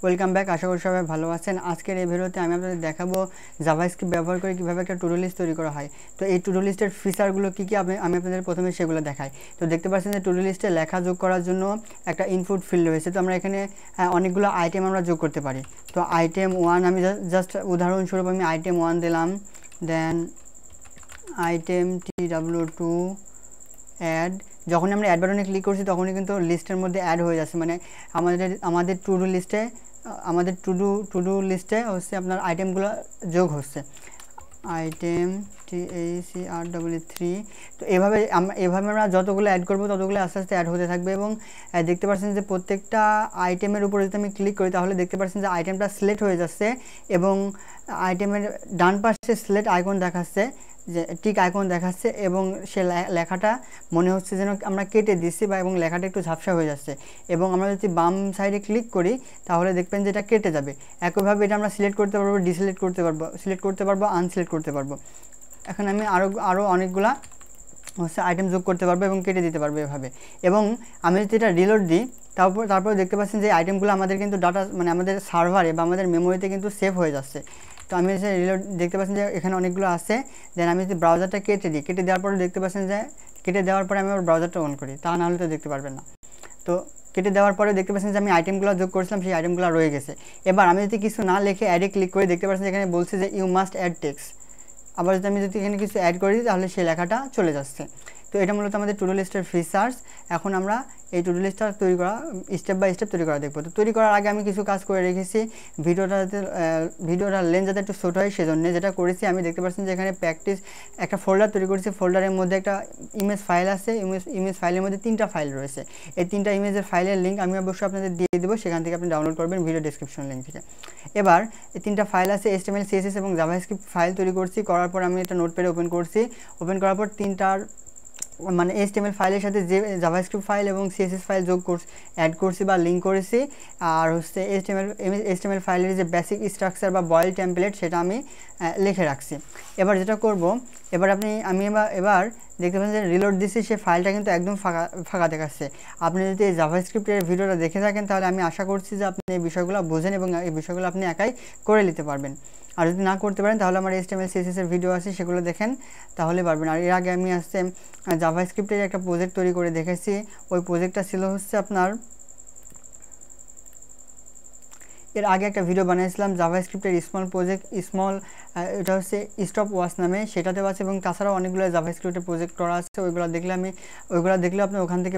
Welcome back. আশা করি সবাই ভালো আছেন। আজকের এই ভিডিওতে আমি আপনাদের দেখাবো জাভাস্ক্রিপ্ট ব্যবহার করে কীভাবে একটা টু ডু লিস্ট তৈরি করা হয়। তো এই টু ডু লিস্টের ফিচারগুলো কী কী আমি আপনাদের প্রথমে সেগুলো দেখাই। তো দেখতে পাচ্ছেন যে টু ডু লিস্টে লেখা যোগ করার জন্য একটা ইনপুট ফিল্ড রয়েছে। তো আমরা এখানে অনেকগুলো আইটেম আমরা যোগ করতে পারি। তো আইটেম 1 আমি জাস্ট উদাহরণস্বরূপ আমি আইটেম 1 দিলাম, দেন আইটেম TW2 অ্যাড। যখন আমরা অ্যাড বাটনে ক্লিক করছি তখনই কিন্তু লিস্টের মধ্যে অ্যাড হয়ে যাচ্ছে, মানে আমাদের টু ডু লিস্টে হচ্ছে আপনার আইটেমগুলো যোগ হচ্ছে। Item TACR3। তো এভাবে আমরা যতগুলো অ্যাড করবো ততগুলো আস্তে আস্তে অ্যাড হতে থাকবে। এবং দেখতে পাচ্ছেন যে প্রত্যেকটা আইটেমের উপরে যদি আমি ক্লিক করি তাহলে দেখতে পাচ্ছেন যে আইটেমটা সিলেক্ট হয়ে যাচ্ছে এবং আইটেমের ডান পাশে সিলেক্ট আইকন দেখাচ্ছে, যে টিক আইকন দেখাচ্ছে এবং সে লেখাটা মনে হচ্ছে যেন আমরা কেটে দিচ্ছি বা এবং লেখাটা একটু ঝাপসা হয়ে যাচ্ছে। এবং আমরা যদি বাম সাইডে ক্লিক করি তাহলে দেখবেন যে এটা কেটে যাবে। একইভাবে এটা আমরা সিলেক্ট করতে পারবো, ডিসিলেক্ট করতে পারবো, সিলেক্ট করতে পারবো, আনসিলেক্ট করতে পারবো। এখন আমি আরও অনেকগুলা হচ্ছে আইটেম যোগ করতে পারবো এবং কেটে দিতে পারবো এভাবে। এবং আমি যদি এটা রিলোড দিই তারপর দেখতে পাচ্ছেন যে আইটেমগুলো আমাদের কিন্তু ডাটা মানে আমাদের সার্ভারে বা আমাদের মেমোরিতে কিন্তু সেভ হয়ে যাচ্ছে। তো আমি যে রিলোড দেখতে পাচ্ছেন যে এখানে অনেকগুলো আছে। দেন আমি যদি ব্রাউজারটা কেটে দেওয়ার পরে দেখতে পাচ্ছেন যে কেটে দেওয়ার পরে আমি আবার ব্রাউজারটা অন করি, তা নাহলে তো দেখতে পারবেন না। তো কেটে দেওয়ার পরে দেখতে পাচ্ছেন যে আমি আইটেমগুলো যোগ করেছিলাম, সেই আইটেমগুলো রয়ে গেছে। এবার আমি যদি কিছু না লিখে অ্যাডে ক্লিক করে দেখতে পাচ্ছেন এখানে বলছে যে ইউ মাস্ট অ্যাড টেক্সট। আবার যদি আমি এখানে কিছু অ্যাড করি তাহলে সেই লেখাটা চলে যাচ্ছে। তো এটা মূলত আমাদের টু ডু লিস্টের ফিচার্স। এখন আমরা এই টু ডু লিস্টটা তৈরি করা স্টেপ বাই স্টেপ তৈরি করা দেখবো। তো তৈরি করার আগে আমি কিছু কাজ করে রেখেছি, ভিডিওটার লেন্থ যাতে একটু ছোটো হয় সেজন্য যেটা করেছি আমি দেখতে পাচ্ছেন যে এখানে প্র্যাকটিস একটা ফোল্ডার তৈরি করেছি। ফোল্ডারের মধ্যে একটা ইমেজ ফাইল আছে, ইমেজ ফাইলের মধ্যে 3টা ফাইল রয়েছে। এই 3টা ইমেজের ফাইলের লিঙ্ক আমি অবশ্যই আপনাদের দিয়ে দেবো, সেখান থেকে আপনি ডাউনলোড করবেন ভিডিও ডেসক্রিপশন লিঙ্ক থেকে। এবার এই 3টা ফাইল আছে, HTML CSS এবং জাভাস্ক্রিপ্ট ফাইল তৈরি করছি। করার পর আমি একটা নোটপ্যাডে ওপেন করছি। ওপেন করার পর 3টার মানে HTML ফাইলের সাথে যে জাভাস্ক্রিপ্ট ফাইল এবং CSS ফাইল অ্যাড করছি বা লিঙ্ক করেছি। আর হচ্ছে HTML ফাইলের যে বেসিক স্ট্রাকচার বা বয়েল টেমপ্লেট সেটা আমি লিখে রাখছি। এবার যেটা করব, এবার দেখতে পাচ্ছেন যে রিলোড দিচ্ছি, সেই ফাইলটা কিন্তু একদম ফাঁকা দেখাচ্ছে। আপনি যদি এই জাভাস্ক্রিপ্টের ভিডিওটা দেখে থাকেন তাহলে আমি আশা করছি যে আপনি এই বিষয়গুলো বোঝেন এবং এই বিষয়গুলো আপনি একাই করে নিতে পারবেন। আর যদি না করতে পারেন তাহলে আমার HTML CSS এর ভিডিও আছে, সেগুলো দেখেন তাহলে পারবেন। আর এর আগে আমি আসছে জাভাস্ক্রিপ্টের একটা প্রজেক্ট তৈরি করে দেখেছি। ওই প্রজেক্টটা ছিল হচ্ছে আপনার, এর আগে একটা ভিডিও বানিয়েছিলাম জাভাস্ক্রিপ্টের এটা হচ্ছে স্টপ ওয়াচ নামে, সেটাতেও আছে এবং তাছাড়াও অনেকগুলো জাভাস্ক্রিপ্টের প্রজেক্ট করা আছে। ওইগুলো দেখলে আপনি ওখান থেকে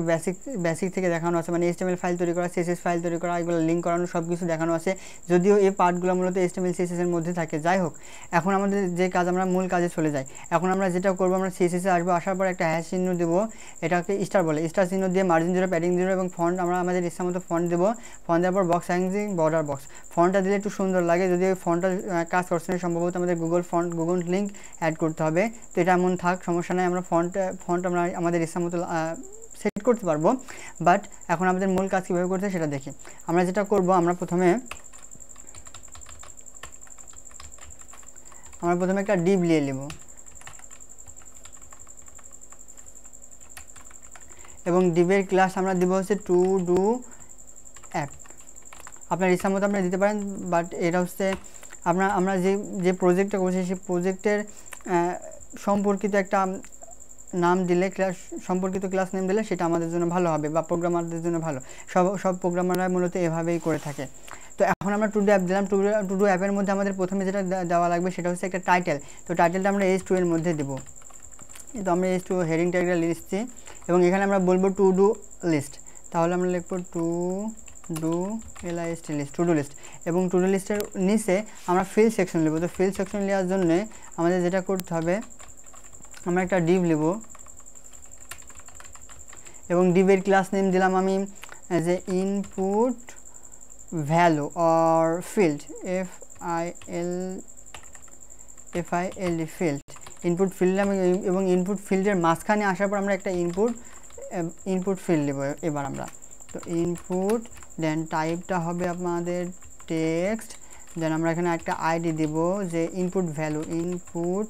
বেসিক থেকে দেখানো আছে, মানে HTML ফাইল তৈরি করা, CSS ফাইল তৈরি করা, এগুলো লিঙ্ক করানো সব কিছু দেখানো আছে। যদিও এই পার্টগুলো মূলত HTML CSS এর মধ্যে থাকে। যাই হোক, এখন আমাদের যে কাজ, আমরা মূল কাজে চলে যাই। এখন আমরা যেটা করবো, আমরা CSS এ আসবো, আসার পর একটা হ্যাশ চিহ্ন দেবো, এটাকে স্টার বলে। স্টার চিহ্ন দিয়ে মার্জিন 0, প্যাডিং 0 এবং ফন্ট আমরা আমাদের ইচ্ছা মতো ফন্ট দেবো। ফন্ট দেওয়ার পর বক্স সাইজিং, বর্ডার বক্স। ফন্টটা দিলে একটু সুন্দর লাগে, যদি ওই ফন্টটা কাজ করছে না সম্ভবত আমাদের গুগল লিঙ্ক অ্যাড করতে হবে। তো এটা এমন থাক, সমস্যা নেই, আমরা ফন্ট আমরা আমাদের ইচ্ছা মতো সেট করতে পারবো। বাট এখন আমাদের মূল কাজ কীভাবে করতে সেটা দেখি। আমরা যেটা করব, আমরা প্রথমে একটা ডিভ নিয়ে নেব এবং ডিভের ক্লাস আমরা দিব হচ্ছে টু ডু অ্যাপ। আপনার ইচ্ছা মতো আপনি দিতে পারেন, বাট এটা হচ্ছে আমরা যে প্রজেক্টটা করছি সেই প্রজেক্টের সম্পর্কিত একটা নাম দিলে, সম্পর্কিত ক্লাস নেম দিলে সেটা আমাদের জন্য ভালো হবে বা প্রোগ্রামারদের জন্য ভালো। সব প্রোগ্রামাররা মূলত এভাবেই করে থাকে। তো এখন আমরা টু ডু অ্যাপ দিলাম। টু ডু অ্যাপের মধ্যে আমাদের প্রথমে যেটা দেওয়া লাগবে সেটা হচ্ছে একটা টাইটেল। তো টাইটেলটা আমরা H2 এর মধ্যে দেবো। তো আমরা H2 হেডিং ট্যাগটা লিখছি এবং এখানে আমরা বলবো টু ডু লিস্ট। তাহলে আমরা লিখবো to do list, to do list. এবং টু ডু লিস্টের নিচে আমরা ফিল সেকশন নেব। তো ফিল সেকশন নেওয়ার জন্য আমাদের যেটা করতে হবে, আমরা একটা ডিভ নেব এবং ডিভের ক্লাস নেম দিলাম আমি যে input value or field, FILD field. Input field আমি এবং ইনপুট ফিল্ডের মাঝখানে আসার পর আমরা একটা ইনপুট ফিল্ড নেব এবার আমরা। তো ইনপুট, দেন টাইপটা হবে আমাদের টেক্সট, দেন আমরা এখানে একটা আইডি দেব যে input value, input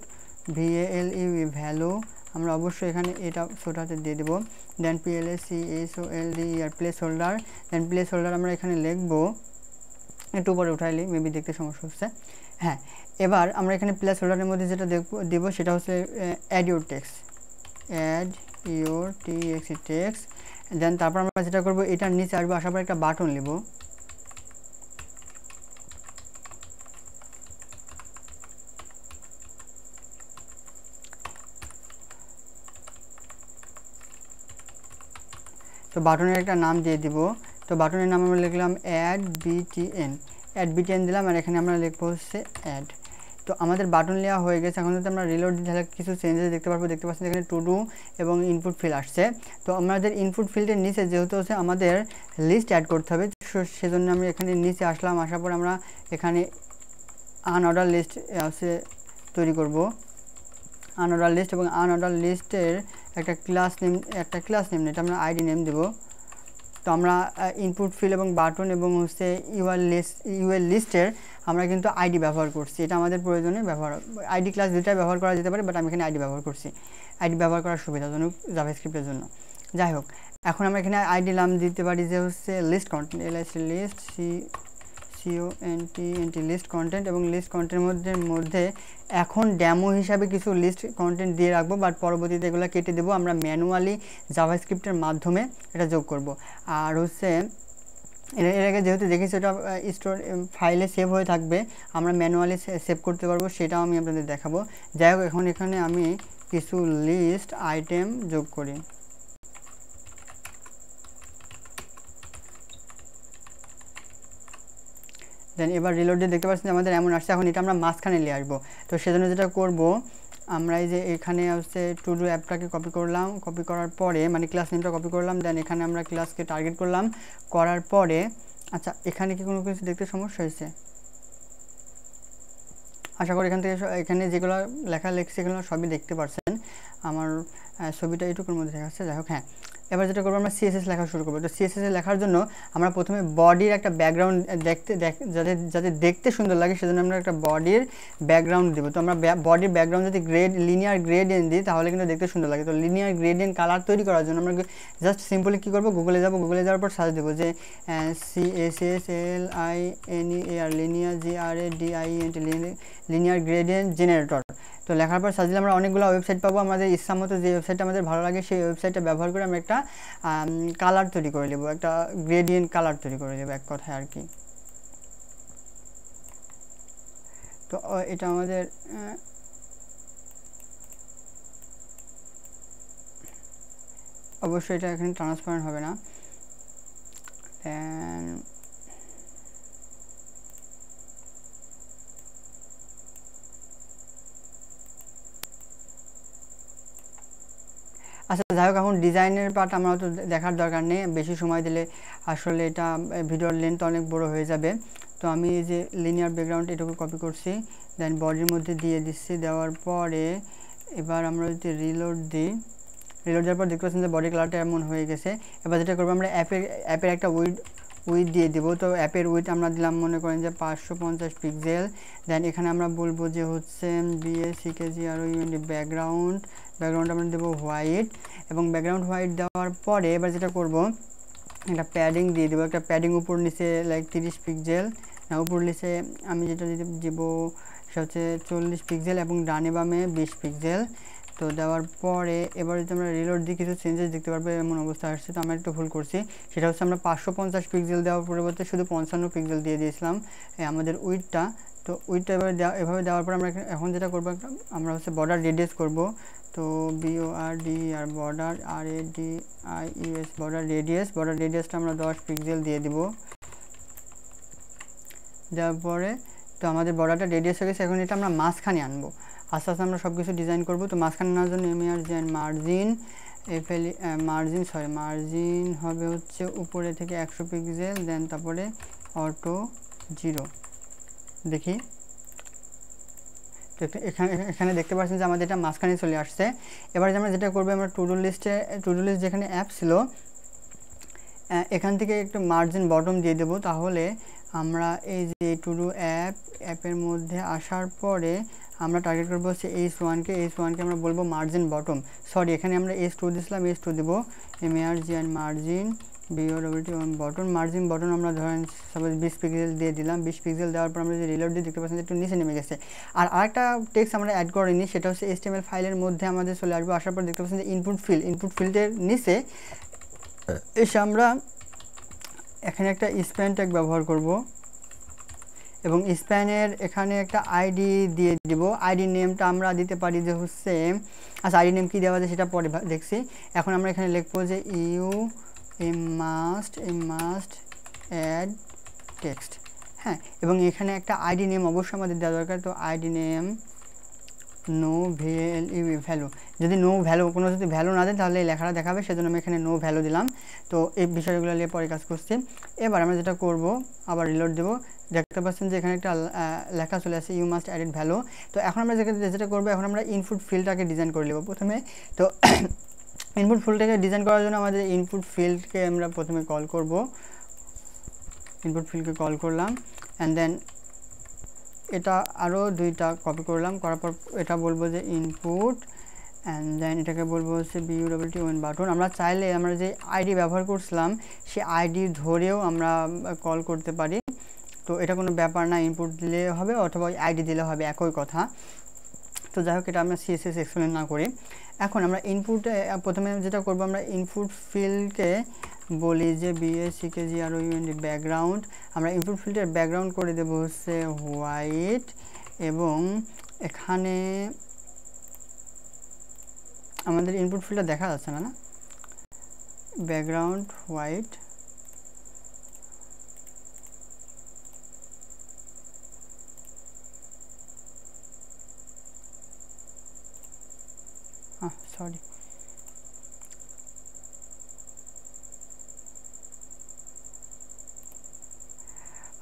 VALU value. আমরা অবশ্যই এখানে এটা ছোটাতে দিয়ে দেবো। দেন PLACSOLD আর placeholder. Then placeholder আমরা এখানে লিখবো একটু উপরে উঠাইলি মেবি দেখতে সমস্যা হচ্ছে। হ্যাঁ, এবার আমরা এখানে প্লেস হোল্ডারের মধ্যে যেটা দেবো সেটা হচ্ছে add your text, add your text. Then তারপর আমরা যেটা করবো, এটার নিচে আসবো, আসার পর একটা বাটন নেব। তো বাটনের একটা নাম দিয়ে দিব। তো বাটনের নাম আমরা লিখলাম অ্যাড বিটিএন দিলাম, আর এখানে আমরা লিখবো হচ্ছে অ্যাড। তো আমাদের বাটন নেওয়া হয়ে গেছে। এখন যদি আমরা রিলোড দিই তাহলে কিছু চেঞ্জেস দেখতে পাচ্ছেন এখানে টু ডু এবং ইনপুট ফিল্ড আসছে। তো আমাদের ইনপুট ফিল্ডের নিচে যেহেতু হচ্ছে আমাদের লিস্ট অ্যাড করতে হবে, সেজন্য আমি এখানে নিচে আসলাম। আসার পর আমরা এখানে আনঅর্ডার লিস্ট আছে তৈরি করব, আনঅর্ডার লিস্ট। এবং আনঅর্ডার লিস্টের একটা ক্লাস নেম এটা আমরা আইডি নেম দেব। তো আমরা ইনপুট ফিল্ড এবং বাটন এবং হচ্ছে ইউএল লিস্টের আমরা কিন্তু আইডি ব্যবহার করছি, এটা আমাদের প্রয়োজনে ব্যবহার। আইডি ক্লাস দুটাই ব্যবহার করা যেতে পারে, বাট আমি এখানে আইডি ব্যবহার করছি, আইডি ব্যবহার করার সুবিধাজনক জাভাস্ক্রিপ্টের জন্য। যাই হোক, এখন আমরা এখানে আইডি নাম দিতে পারি যে হচ্ছে list content, list list content. এবং লিস্ট কন্টেন্টের মধ্যে এখন ডেমো হিসাবে কিছু লিস্ট কন্টেন্ট দিয়ে রাখবো, বাট পরবর্তীতে এগুলো কেটে দেবো, আমরা ম্যানুয়ালি জাভাস্ক্রিপ্টের মাধ্যমে এটা যোগ করব। আর হচ্ছে এর আগে যেহেতু দেখেছি এটা স্টোর ফাইলে সেভ হয়ে থাকবে, আমরা ম্যানুয়ালি সেভ করতে পারবো, সেটাও আমি আপনাদের দেখাবো। যাই হোক, এখন এখানে আমি কিছু লিস্ট আইটেম যোগ করি। দেন এবার রিলোড দিয়ে দেখতে পাচ্ছেন আমাদের এমন আসছে। এখন এটা আমরা মাঝখানে নিয়ে আসবো। তো সেজন্য যেটা করব, আমরা এই যে এখানে হচ্ছে টু ডু অ্যাপটাকে কপি করলাম, কপি করার পরে মানে ক্লাস নেমটা কপি করলাম। দেন এখানে আমরা ক্লাসকে টার্গেট করলাম, করার পরে আচ্ছা এখানে কি কোনো কিছু দেখতে সমস্যা হয়েছে? আশা করি এখানে যেগুলো লেখা লেখছে এগুলো সবই দেখতে পাচ্ছেন। আমার ছবিটা এইটুকুর মধ্যে দেখাচ্ছে। যাই হোক, হ্যাঁ, এবার যেটা করবো আমরা সিএসএস লেখা শুরু করবো। তো সিএসএস লেখার জন্য আমরা প্রথমে বডির একটা ব্যাকগ্রাউন্ড যাতে দেখতে সুন্দর লাগে, সেজন্য আমরা একটা বডির ব্যাকগ্রাউন্ড দেবো। তো আমরা বডির ব্যাকগ্রাউন্ড যদি লিনিয়ার গ্রেডিয়েন্ট দিই তাহলে কিন্তু দেখতে সুন্দর লাগে। তো লিনিয়ার গ্রেডিয়েন্ট কালার তৈরি করার জন্য আমরা জাস্ট সিম্পলি কী করবো, গুগলে যাওয়ার পর সার্চ দেবো যে CSSLINEAR linear GRADIENT linear gradient generator. তো লেখার পর সার্চ দিলে আমরা অনেকগুলো ওয়েবসাইট পাবো। আমাদের ইচ্ছা মতো যে ওয়েবসাইটটা আমাদের ভালো লাগে সেই ওয়েবসাইটটা ব্যবহার করে আমরা একটা কালার তৈরি করে নেবো, একটা গ্রেডিয়েন্ট কালার তৈরি করে নেবো এক কথায় আর কি। তো এটা আমাদের অবশ্যই এটা এখানে ট্রান্সপারেন্ট হবে না। আচ্ছা, যাই হোক, এখন ডিজাইনের পার্ট আমরা তো দেখার দরকার নেই, বেশি সময় দিলে আসলে এটা ভিডিওর লেন্থ অনেক বড় হয়ে যাবে। তো আমি এই যে লিনিয়ার ব্যাকগ্রাউন্ড এটুকু কপি করছি, দেন বডির মধ্যে দিয়ে দিচ্ছি। দেওয়ার পরে এবার আমরা যদি রিলোড দিই, রিলোড দেওয়ার পর দেখতে পাচ্ছেন যে বডি কালারটা এমন হয়ে গেছে। এবার যেটা করবো, আমরা অ্যাপের একটা উইথ দিয়ে দেবো। তো অ্যাপের উইথ আমরা দিলাম মনে করেন যে 550 পিক্সেল। দেন এখানে আমরা বলবো যে হচ্ছে BACKGROUND ব্যাকগ্রাউন্ড আমরা দেবো হোয়াইট। এবং ব্যাকগ্রাউন্ড হোয়াইট দেওয়ার পরে এবার যেটা করব, একটা প্যাডিং দিয়ে দেবো, একটা প্যাডিং উপর নিচে লাইক 30 পিক্সেল, উপর নিচে আমি যেটা দেবো সেটা হচ্ছে 40 পিক্সেল এবং ডানে বামে 20 পিক্সেল। তো দেওয়ার পরে এবার যদি আমরা রিলোড দিই কিছু চেঞ্জেস দেখতে পারবো, এমন অবস্থা আসছে। তো আমরা একটু ভুল করছি, সেটা হচ্ছে আমরা 550 পিক্সেল দেওয়ার পরিবর্তে শুধু 55 পিক্সেল দিয়ে দিয়েছিলাম আমাদের উইডটা। তো উইডটা এভাবে দেওয়ার পর আমরা এখন যেটা করবো, আমরা হচ্ছে বর্ডার রেডিয়াস করবো। তো BORD আর বর্ডার RADIUS বর্ডার রেডিয়াসটা আমরা 10 পিক্সেল দিয়ে দিব। দেওয়ার পরে তো আমাদের বর্ডারটা রেডিয়াস হয়ে গেছে। এখন এটা আমরা মাঝখানে আনবো, আস্তে আস্তে আমরা সব কিছু ডিজাইন করবো। তো মাঝখানে আনার জন্য মার্জিন হবে হচ্ছে উপরে থেকে 100 পিক্সেল, দেন তারপরে অটো 0 দেখি। তো এখানে দেখতে পাচ্ছেন যে আমাদের এটা মাঝখানে চলে আসছে। এবার আমরা যেটা করবো, আমরা টু ডু লিস্ট যেখানে অ্যাপ ছিল এখান থেকে একটু মার্জিন বটম দিয়ে দেবো। তাহলে আমরা এই যে টু ডু অ্যাপের মধ্যে আসার পরে আমরা টার্গেট করবো হচ্ছে H1কে আমরা বলবো মার্জিন বটম। সরি, এখানে আমরা H2 দিয়েছিলাম, H2 দেবো, MARGIN margin BOWT1 button margin button আমরা ধরেন সাপোজ 20 পিক্সেল দিয়ে দিলাম। 20 পিক্সেল দেওয়ার পর আমরা যদি রিলোড দিয়ে দেখতে পাচ্ছেন একটু নিচে নেমে গেছে। আর আরেকটা টেক্সট আমরা অ্যাড করিনি, সেটা হচ্ছে HTML ফাইলের মধ্যে আমাদের চলে আসবে। আসার পর দেখতে পাচ্ছেন যে ইনপুট ফিল্ডের নিচে এসে আমরা এখানে একটা স্প্যান ট্যাগ ব্যবহার করব এবং স্প্যানের এখানে একটা আইডি দিয়ে দিব। আইডি নেমটা আমরা দিতে পারি যে হচ্ছে, আচ্ছা আইডি নেম কী দেওয়া যায় সেটা পরে দেখছি। এখন আমরা এখানে লিখবো যে মাস্ট অ্যাড টেক্সট, হ্যাঁ। এবং এখানে একটা আইডি নেম অবশ্যই আমাদের দেওয়া দরকার। তো আইডি নেম নো ভ্যালু, যদি নো ভ্যালু কোনো যদি ভ্যালু না দেয় তাহলে এই লেখাটা দেখাবে, সেজন্য আমি এখানে নো ভ্যালু দিলাম। তো এই বিষয়গুলো নিয়ে পরে কাজ করছি। এবার আমরা যেটা করব, আবার রিলোড দেবো, দেখতে পাচ্ছেন যে এখানে একটা লেখা চলে আসে ইউ মাস্ট অ্যাডেড ভ্যালু। তো এখন আমরা যেটা করবো, এখন আমরা ইনপুট ফিল্ডটাকে ডিজাইন করে নেব প্রথমে। তো ইনপুট ফিল্ডটাকে ডিজাইন করার জন্য আমাদের ইনপুট ফিল্ডকে আমরা প্রথমে কল করব। ইনপুট ফিল্ডকে কল করলাম, অ্যান্ড দেন এটা আরও দুইটা কপি করলাম, করার পর এটা বলবো যে ইনপুট, অ্যান্ড দেন এটাকে বলবো হচ্ছে BOWT1 বাটন। আমরা চাইলে আমরা যে আইডি ব্যবহার করছিলাম সেই আইডি ধরেও আমরা কল করতে পারি, তো এটা কোনো ব্যাপার না, ইনপুট দিলে হবে অথবা আইডি দিলে হবে, একই কথা। তো যাই হোক, এটা আমরা CSS এক্সপ্লেন না করি। এখন আমরা ইনপুটে প্রথমে যেটা করবো, আমরা ইনপুট ফিল্ডকে বলি যে BACKGROUND ব্যাকগ্রাউন্ড। আমরা ইনপুট ফিল্ডের ব্যাকগ্রাউন্ড করে দেবো হচ্ছে হোয়াইট, এবং এখানে আমাদের ইনপুট ফিল্ডটা দেখা যাচ্ছে না, ব্যাকগ্রাউন্ড হোয়াইট। সরি,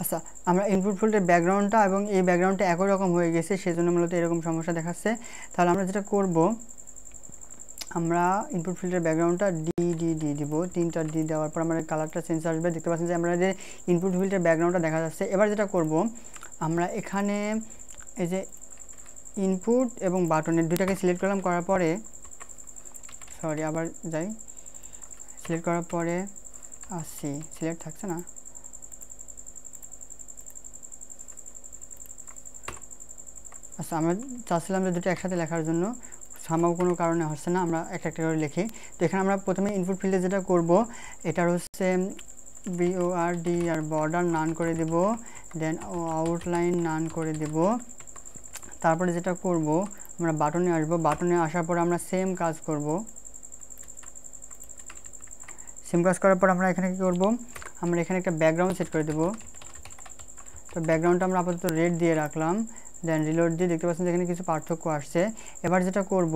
আচ্ছা আমরা ইনপুট ফিল্ডের ব্যাকগ্রাউন্ডটা এবং এই ব্যাকগ্রাউন্ডটা একই রকম হয়ে গেছে, সেজন্য মূলত এরকম সমস্যা দেখাচ্ছে। তাহলে আমরা যেটা করব, আমরা ইনপুট ফিল্ডের ব্যাকগ্রাউন্ডটা ডি দিব, 3টা ডি দেওয়ার পর আমাদের কালারটা চেঞ্জ আসবে। দেখতে পাচ্ছেন যে আমরা যে ইনপুট ফিল্ডের ব্যাকগ্রাউন্ডটা দেখা যাচ্ছে। এবার যেটা করব, আমরা এখানে এই যে ইনপুট এবং বাটনের দুইটাকে সিলেক্ট করলাম, করার পরে সরি আবার যাই, সিলেক্ট করার পরে আসি, সিলেক্ট থাকছে না, আচ্ছা আমরা চাচ্ছিলাম যে দুটো একসাথে লেখার জন্য, সম্ভব কোনো কারণে হচ্ছে না, আমরা একটা একটা করে লিখি। তো এখানে আমরা প্রথমে ইনপুট ফিল্ডে যেটা করব, এটার হচ্ছে BORD আর বর্ডার নান করে দেব, দেন আউটলাইন নান করে দেব। তারপরে যেটা করব, আমরা বাটনে আসবো, বাটনে আসার পর আমরা সেম কাজ করব। সেম কাজ করার পর আমরা এখানে কী করব, আমরা এখানে একটা ব্যাকগ্রাউন্ড সেট করে দেব। তো ব্যাকগ্রাউন্ডটা আমরা আপাতত রেড দিয়ে রাখলাম, দেন রিলোড দিয়ে দেখতে পাচ্ছেন এখানে কিছু পার্থক্য আসছে। এবার যেটা করব,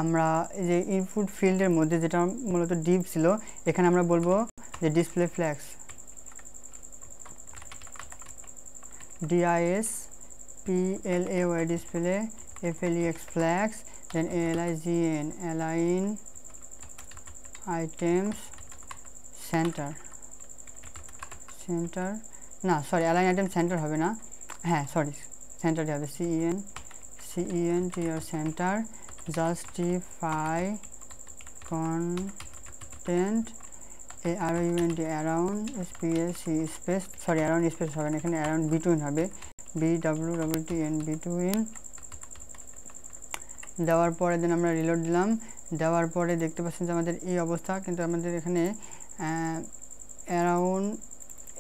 আমরা এই যে ইনপুট ফিল্ডের মধ্যে যেটা মূলত ডিপ ছিল, এখানে আমরা বলবো যে display flex, DISPLAY display FLEX flex, then ALIGN align items center না সরি, অ্যালাইন আইটেম সেন্টার হবে না, হ্যাঁ সরি সেন্টারটি হবে CENTR center, justify content AROUND around SPAC space, sorry around space হবে না, এখানে অ্যারাউন্ড বিটুইন হবে, BWWTN বিটুইন। দেওয়ার পরে দেন আমরা রিলোড দিলাম, দেওয়ার পরে দেখতে পাচ্ছেন যে আমাদের এই অবস্থা, কিন্তু আমাদের এখানে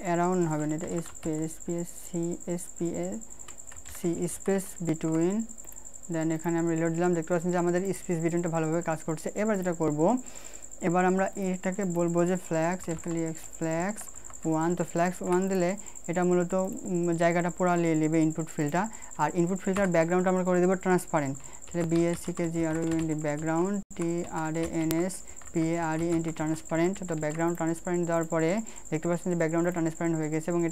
অ্যারাউন্ড হবে না, এটা SPAC স্পেস বিটুইন। দেন এখানে আমরা রিলোড দিলাম, দেখতে পাচ্ছেন যে আমাদের স্পেস বিটুইনটা ভালোভাবে কাজ করছে। এবার যেটা করব, এবার আমরা এটাকে বলবো যে ফ্ল্যাক্স FLEX ফ্ল্যাক্স 1। তো ফ্ল্যাক্স 1 দিলে এটা মূলত জায়গাটা পুরা নিয়ে নেবে ইনপুট ফিল্ডটা। আর ইনপুট ফিল্ডটার ব্যাকগ্রাউন্ড আমরা করে দেবো ট্রান্সপারেন্ট, তাহলে BACKGROUND ব্যাকগ্রাউন্ড TRANSPARENT ট্রান্সপারেন্ট। তো ব্যাকগ্রাউন্ড ট্রান্সপারেন্ট দেওয়ার পরে দেখতে পাচ্ছেন যে ব্যাকগ্রাউন্ডটা ট্রান্সপারেন্ট হয়ে গেছে, এবং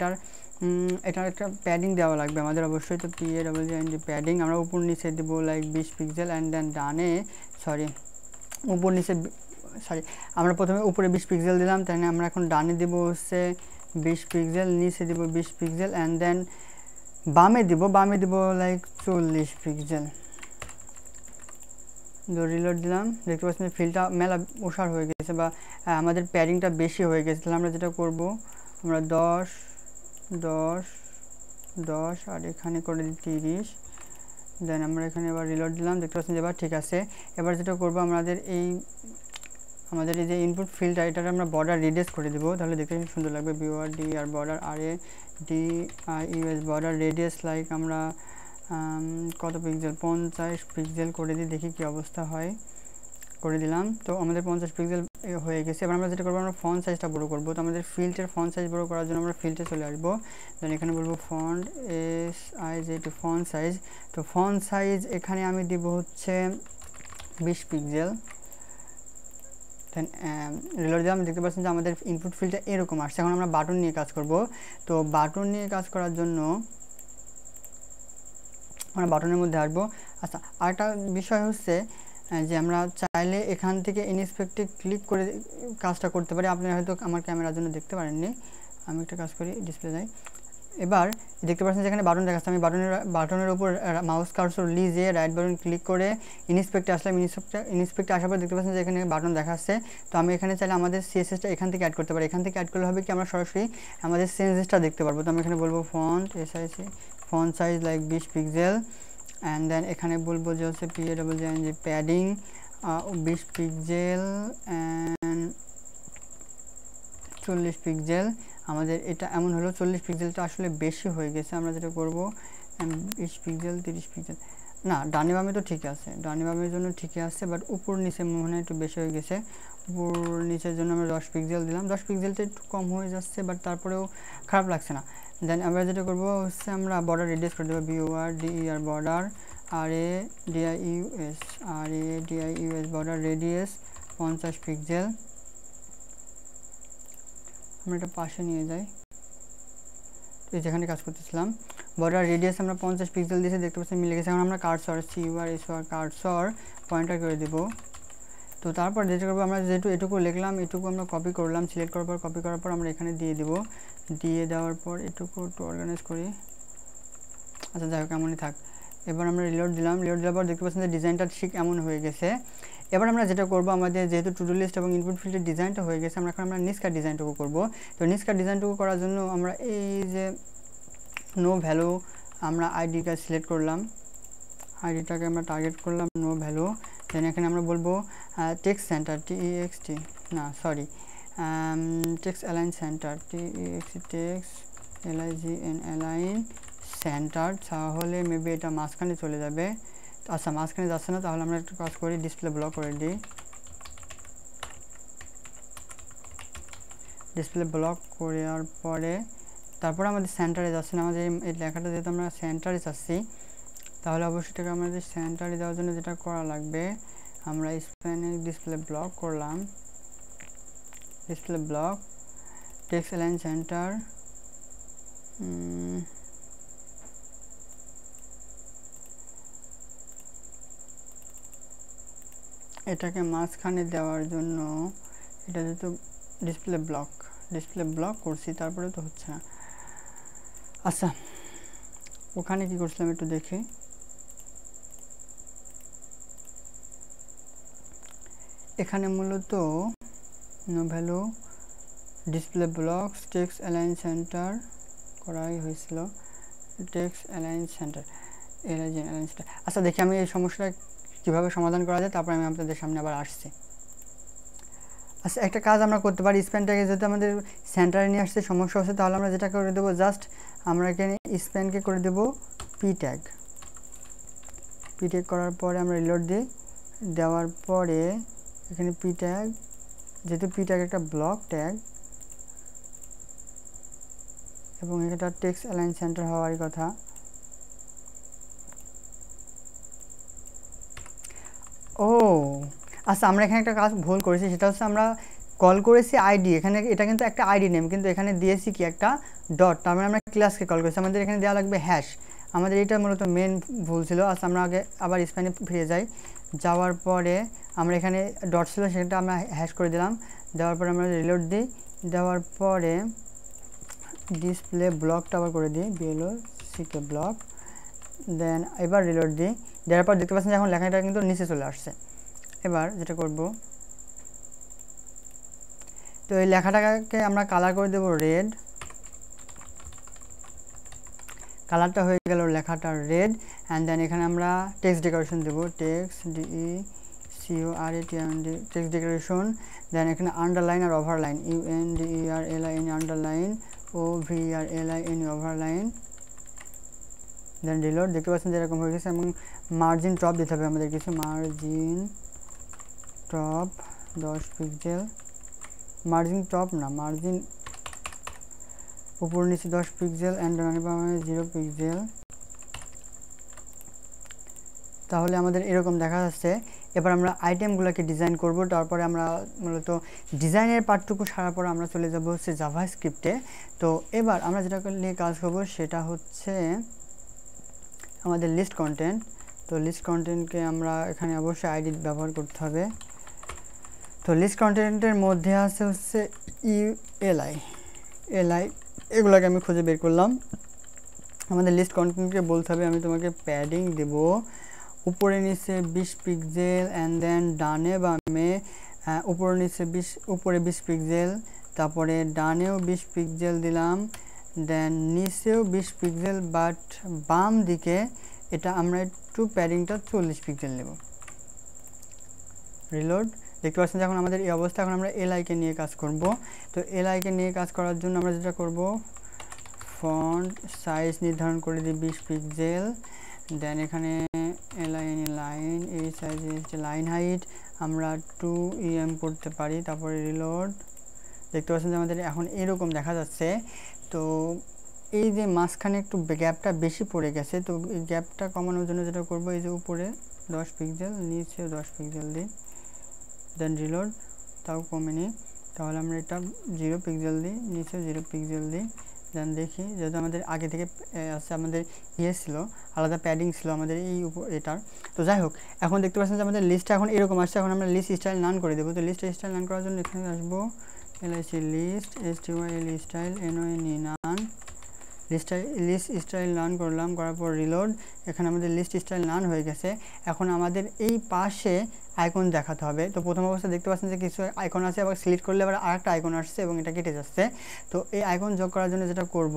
এটার একটা প্যাডিং দেওয়া লাগবে আমাদের অবশ্যই। তো PADD প্যাডিং আমরা উপর নিচে দেবো লাইক 20 পিক্সেল, অ্যান্ড দেন ডানে উপর নিচে আমরা প্রথমে উপরে 20 পিক্সেল দিলাম, তাই আমরা এখন ডানে দেবো হচ্ছে 20 পিক্সেল, নিচে দেবো 20 পিক্সেল, অ্যান্ড দেন বামে দিব লাইক 40 পিক্সেল, রিলোড দিলাম, দেখতে পাচ্ছেন ফিল্ডটা মেলা ওষার হয়ে গেছে বা আমাদের প্যাডিংটা বেশি হয়ে গেছে। তাহলে আমরা যেটা করব, আমরা 10 10 10 আর এখানে করে দিই 30। দেন আমরা এখানে এবার রিলোড দিলাম, দেখতে পাচ্ছেন এবার ঠিক আছে। এবার যেটা করব, আমাদের এই যে ইনপুট ফিল্ডটা, এটাকে আমরা বর্ডার রেডিয়াস করে দেবো, তাহলে দেখতে সুন্দর লাগবে। BORD আর border RADIUS border radius like আমরা কত পিক্সেল, 50 পিক্সেল করে দিই, দেখি কি অবস্থা হয়। করে দিলাম, তো আমাদের 50 পিক্সেল হয়ে গেছে। এবার আমরা যেটা করবো, আমরা ফন্ট সাইজটা বড় করবো। তো আমাদের ফিল্ডের ফন্ট সাইজ বড় করার জন্য আমরা ফিল্ডে চলে আসবো। দেন এখানে বলবো ফন্ট SIZ ফন্ট সাইজ। তো ফন্ট সাইজ এখানে আমি দিব হচ্ছে 20 পিক্সেল। দেন রিলোড দিলাম, দেখতে পাচ্ছেন যে আমাদের ইনপুট ফিল্ডটা এরকম আসছে। এখন আমরা বাটন নিয়ে কাজ করব। তো বাটন নিয়ে কাজ করার জন্য আমরা বাটনের মধ্যে আসবো। আচ্ছা, আরেকটা বিষয় হচ্ছে যে আমরা চাইলে এখান থেকে ইনস্পেক্টে ক্লিক করে কাজটা করতে পারি। আপনি হয়তো আমার ক্যামেরার জন্য দেখতে পারেননি, আমি একটা কাজ করি, ডিসপ্লে যাই। এবার দেখতে পাচ্ছেন যেখানে বাটন দেখাচ্ছে, আমি বাটনের উপর মাউস কার্সর লিজে রাইট বাটন ক্লিক করে ইনস্পেক্টে আসলাম। ইনস্পেক্টে আসার পর দেখতে পাচ্ছেন যে এখানে বাটন দেখাচ্ছে। তো আমি এখানে চাইলে আমাদের CSSটা এখান থেকে অ্যাড করতে পারি। এখান থেকে অ্যাড করলে হবে কি, আমরা সরাসরি আমাদের চেঞ্জেসটা দেখতে পারবো। তো আমি এখানে বলবো font SIZ font size like 20 pixel. And then এখানে বলবো যে হচ্ছে PADDING padding 20 pixel and 40 pixel. আমাদের এটা এমন হলো 40 পিক্সেলটা আসলে বেশি হয়ে গেছে। আমরা যেটা করব 20 পিক্সেল 30 পিক্সেল, না ডানে বামে তো ঠিক আছে, ডানে বামের জন্য ঠিকই আছে, বাট উপর নিচে মনে হয় একটু বেশি হয়ে গেছে। উপর নিচের জন্য আমরা 10 পিক্সেল দিলাম। 10 পিক্সেলটা একটু কম হয়ে যাচ্ছে, বাট তারপরেও খারাপ লাগছে না। দেন আমরা যেটা করবো হচ্ছে আমরা বর্ডার রেডিয়াস করে দেবো, BORDER border RADIUS border radius 50 pixel. আমরা এটা পাশে নিয়ে যাই, তো যেখানে কাজ করতেছিলাম বর্ডার রেডিয়াস আমরা 50 পিক্সেল দিয়েছে, দেখতে পাচ্ছি মিলে গেছে। এখন আমরা কার্সর কার্সর পয়েন্টার করে দেব। তো তারপর যেটা করবো, আমরা যেহেতু এটুকু লিখলাম, এটুকু আমরা কপি করলাম, সিলেক্ট করার পর কপি করার পর আমরা এখানে দিয়ে দেবো। দিয়ে দেওয়ার পর এটুকু একটু অর্গানাইজ করি। আচ্ছা যাই হোক, এমনই থাক। এবার আমরা রিলোড দিলাম, রিলোড দেওয়ার পর দেখতে পাচ্ছেন যে ডিজাইনটা ঠিক এমন হয়ে গেছে। এবার আমরা যেটা করবো, আমাদের যেহেতু টু ডু লিস্ট এবং ইনপুট ফিল্ডের ডিজাইনটা হয়ে গেছে, আমরা এখন নিচকার ডিজাইনটুকু করব। তো নিচকার ডিজাইনটুকু করার জন্য আমরা এই যে নো ভ্যালু আমরা আইডিটা সিলেক্ট করলাম, আইডিটাকে আমরা টার্গেট করলাম নো ভ্যালু। দেন এখানে আমরা বলবো টেক্সট সেন্টার TEXT না sorry text align centre TEXT text LIGN align centre. তাহলে মেবি এটা মাঝখানে চলে যাবে। আচ্ছা মাঝখানে যাচ্ছে না, তাহলে আমরা একটা কাজ করি, ডিসপ্লে ব্লক করে দিই। ডিসপ্লে ব্লক করার পরে তারপরে আমাদের সেন্টারে যাচ্ছে না, আমাদের এই লেখাটা যেহেতু আমরা সেন্টারে চাচ্ছি, তাহলে অবশ্যই টাকা আমাদের সেন্টারে দেওয়ার জন্য যেটা করা লাগবে, আমরা স্প্যানে ডিসপ্লে ব্লক করলাম, display block text align centre. এটাকে মাঝখানে দেওয়ার জন্য এটা যেহেতু ডিসপ্লে ব্লক করছি, তারপরে তো হচ্ছে না। আচ্ছা ওখানে কি করছিলাম একটু দেখি। এখানে মূলত no value display blocks text align center করাই হয়েছিল, text align center LIGN align center. আচ্ছা দেখি আমি এই সমস্যাটা কীভাবে সমাধান করা যায়, তারপর আমি আপনাদের সামনে আবার আসছি। আচ্ছা একটা কাজ আমরা করতে পারি, স্প্যানটাকে যদি আমাদের সেন্টারে নিয়ে আসতে সমস্যা হচ্ছে, তাহলে আমরা যেটা করে দেবো, জাস্ট আমরা এখানে স্প্যানকে করে দেবো P ট্যাগ করার পরে আমরা রিলোড দিই, দেওয়ার পরে এখানে P ট্যাগ, যেহেতু P ট্যাগ একটা ব্লক ট্যাগ এবং এটা টেক্সট অ্যালাইন সেন্টার হওয়ারই কথা। ও আচ্ছা আমরা এখানে একটা কাজ ভুল করেছি, সেটা হচ্ছে আমরা কল করেছি আইডি, এখানে এটা কিন্তু একটা আইডি নেম, কিন্তু এখানে দিয়েছি কি একটা ডট, তার মানে আমরা ক্লাসকে কল করেছি, আমাদের এখানে দেওয়া লাগবে হ্যাশ। আমাদের এটা মূলত মেন ভুল ছিল। আচ্ছা আমরা আগে আবার স্প্যানে ফিরে যাই, যাওয়ার পরে আমরা এখানে ডট ছিল সেটা আমরা হ্যাশ করে দিলাম, দেওয়ার পরে আমরা রিলোড দিই, দেওয়ার পরে ডিসপ্লে ব্লকটা আবার করে দিই BLOCK ব্লক। দেন এবার রিলোড দিই, দেওয়ার পর দেখতে পাচ্ছেন এখন লেখাটা কিন্তু নিচে চলে আসছে। এবার যেটা করব, তো এই লেখাটাকে আমরা কালার করে দেব রেড, কালারটা হয়ে গেল লেখাটা রেড। অ্যান্ড দেন এখানে আমরা টেক্সট ডেকোরেশন দেবো, text DECORATION text decoration. Then এখানে আন্ডারলাইন আর overline, UNDERLINE underline, OVERLINE overline. Then reload, দেখতে পাচ্ছেন যে এরকম হয়ে গেছে। এবং মার্জিন টপ দিতে হবে আমাদের কিছু, margin top 10 pixel, margin top না, মার্জিন উপর নিচে 10 পিক্সেল অ্যান্ড 0 পিক্সেল। তাহলে আমাদের এরকম দেখা যাচ্ছে। এবার আমরা আইটেমগুলোকে ডিজাইন করব, তারপরে আমরা মূলত ডিজাইনের পার্টটুকু সারার পর আমরা চলে যাব হচ্ছে জাভাস্ক্রিপ্টে। তো এবার আমরা যেটা নিয়ে কাজ করব সেটা হচ্ছে আমাদের লিস্ট কন্টেন্ট। তো লিস্ট কন্টেন্টকে আমরা এখানে অবশ্যই আইডি ব্যবহার করতে হবে। তো লিস্ট কন্টেন্টের মধ্যে আছে হচ্ছে ELI এগুলোকে আমি খুঁজে বের করলাম। আমাদের লিস্ট কন্টেন্টকে বলতে হবে আমি তোমাকে প্যাডিং দেব উপরে নিচে 20 পিক্সেল, অ্যান্ড দেন ডানে বামে উপরে নিচে 20, উপরে 20 পিক্সেল, তারপরে ডানেও 20 পিক্সেল দিলাম, দেন নিচেও 20 পিক্সেল, বাট বাম দিকে এটা আমরা একটু প্যাডিংটা 40 পিক্সেল নেব। রিলোড, দেখতে পাচ্ছেন যখন আমাদের এই অবস্থা। এখন আমরা এলআইকে নিয়ে কাজ করব। তো এলআইকে নিয়ে কাজ করার জন্য আমরা যেটা করব, ফন্ট সাইজ নির্ধারণ করে দিই 20 পিক্সেল। দেন এখানে লাইন, এই সাইজে হচ্ছে লাইন হাইট আমরা 2 EM করতে পারি। তারপরে রিলোড, দেখতে পাচ্ছেন যে আমাদের এখন এরকম দেখা যাচ্ছে। তো এই যে মাঝখানে একটু গ্যাপটা বেশি পড়ে গেছে, তো এই গ্যাপটা কমানোর জন্য যেটা করব, এই যে উপরে 10 পিক্সেল, নিচেও 10 পিক্সেল দিই, দেন রিলোড, তাও কমেনি। তাহলে আমরা এটা 0 পিক্সেল দিই, নিচেও 0 পিক্সেল দিই। দেন দেখি, যেহেতু আমাদের আগে থেকে আছে, আমাদের ছিল আলাদা প্যাডিং ছিল আমাদের এই এটার। তো যাই হোক, এখন দেখতে পাচ্ছেন যে আমাদের লিস্টটা এখন এরকম আসছে। এখন আমরা লিস্ট স্টাইল নান করে দেবো। তো লিস্ট স্টাইল নান করার জন্য এখানে আসবো LIC list, STYL style NONE none, list style none করলাম, করার পর রিলোড। এখানে আমাদের লিস্ট স্টাইল নান হয়ে গেছে। এখন আমাদের এই পাশে আইকন দেখাতে হবে। তো প্রথম অবস্থায় দেখতে পাচ্ছেন যে কিছু আইকন আছে, আবার সিলেক্ট করলে আবার আরেকটা আইকন আসছে এবং এটা কেটে যাচ্ছে। তো এই আইকন যোগ করার জন্য যেটা করব,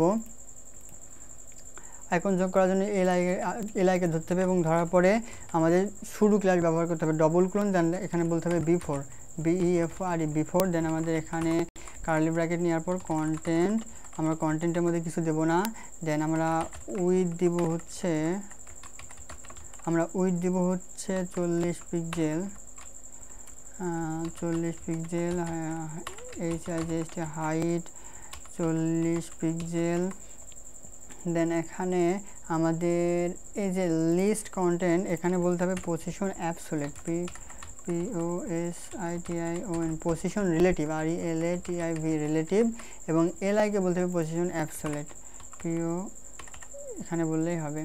আইকন যোগ করার জন্য এলআইকে ধরতে হবে এবং ধরার পরে আমাদের শুরু ক্লাস ব্যবহার করতে হবে, ডবল ক্লোন। দেন এখানে বলতে হবে বিফোর, BEFORE বিফোর। দেন আমাদের এখানে কার্লি ব্র্যাকেট নেওয়ার পর কন্টেন্ট, আমরা কন্টেন্টের মধ্যে কিছু দেব না। দেন আমরা উইথ দিব হচ্ছে, 40 pixel, 40 pixel, HIGST height 40 pixel. Then এখানে আমাদের এই যে লিস্ট কন্টেন্ট, এখানে বলতে হবে position absolute, POSITION position relative, RELATIV relative, এবং LIকে বলতে হবে পজিশন অ্যাবসোলিউট, এখানে বললেই হবে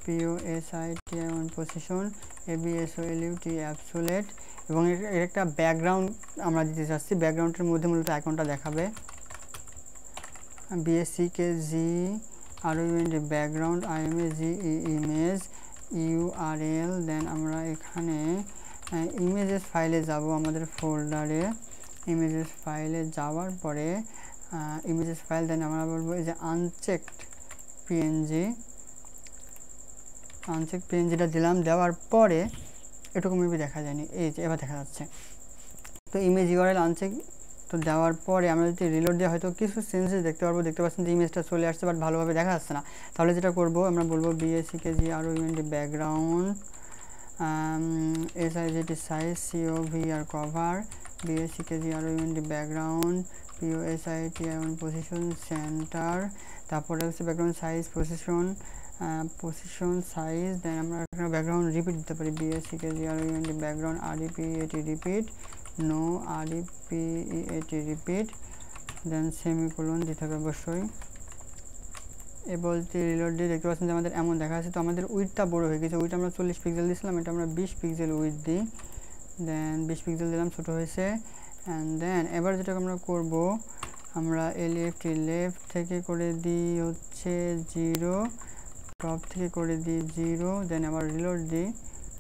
POSITION পজিশন, ABSOLUT অ্যাবসোলিউট। এবং এর একটা ব্যাকগ্রাউন্ড আমরা দিতে চাচ্ছি, ব্যাকগ্রাউন্ডের মধ্যে মূলত আইকনটা দেখাবে, BACKG ROUND background, IMAGE image, URL। দেন আমরা এখানে ইমেজেস ফাইলে যাব, আমাদের ফোল্ডারে ইমেজেস ফাইলে যাওয়ার পরে ইমেজেস ফাইল, দেন আমরা বলবো এই যে আনচেকড PNGটা দিলাম। দেওয়ার পরে এটুকু মেবি দেখা যায়নি, এই যে এবার দেখা যাচ্ছে। তো ইমেজ URL আনচেক, তো দেওয়ার পরে আমরা যদি রিলোড দিয়ে হয়তো কিছু চেঞ্জেস দেখতে পারবো। দেখতে পাচ্ছেন যে ইমেজটা চলে আসছে, বাট ভালোভাবে দেখা যাচ্ছে না। তাহলে যেটা করব, আমরা বলবো BACKG ROUND background, SIGT size, COVR cover, BACKG ROUND background, POSITION position center, তারপরে হচ্ছে background size, position size. Then আমরা এখানে ব্যাকগ্রাউন্ড রিপিট দিতে পারি, BACKG ROUND background REPEAT repeat, no REPEAT repeat, then semicolon দিতে হবে অবশ্যই। এ বলতে রিলোড দিয়ে দেখতে পাচ্ছেন যে আমাদের এমন দেখা যাচ্ছে। তো আমাদের উইডটা বড় হয়ে গেছে, উইড আমরা 40 পিক্সেল দিয়েছিলাম, এটা আমরা 20 পিক্সেল উইড দিই। দেন 20 পিক্সেল দিলাম, ছোটো হয়েছে। অ্যান্ড দেন এবার যেটা আমরা করব, আমরা লেফট থেকে করে দিই হচ্ছে 0, টপ থেকে করে দিই 0, দেন আবার রিলোড দিই,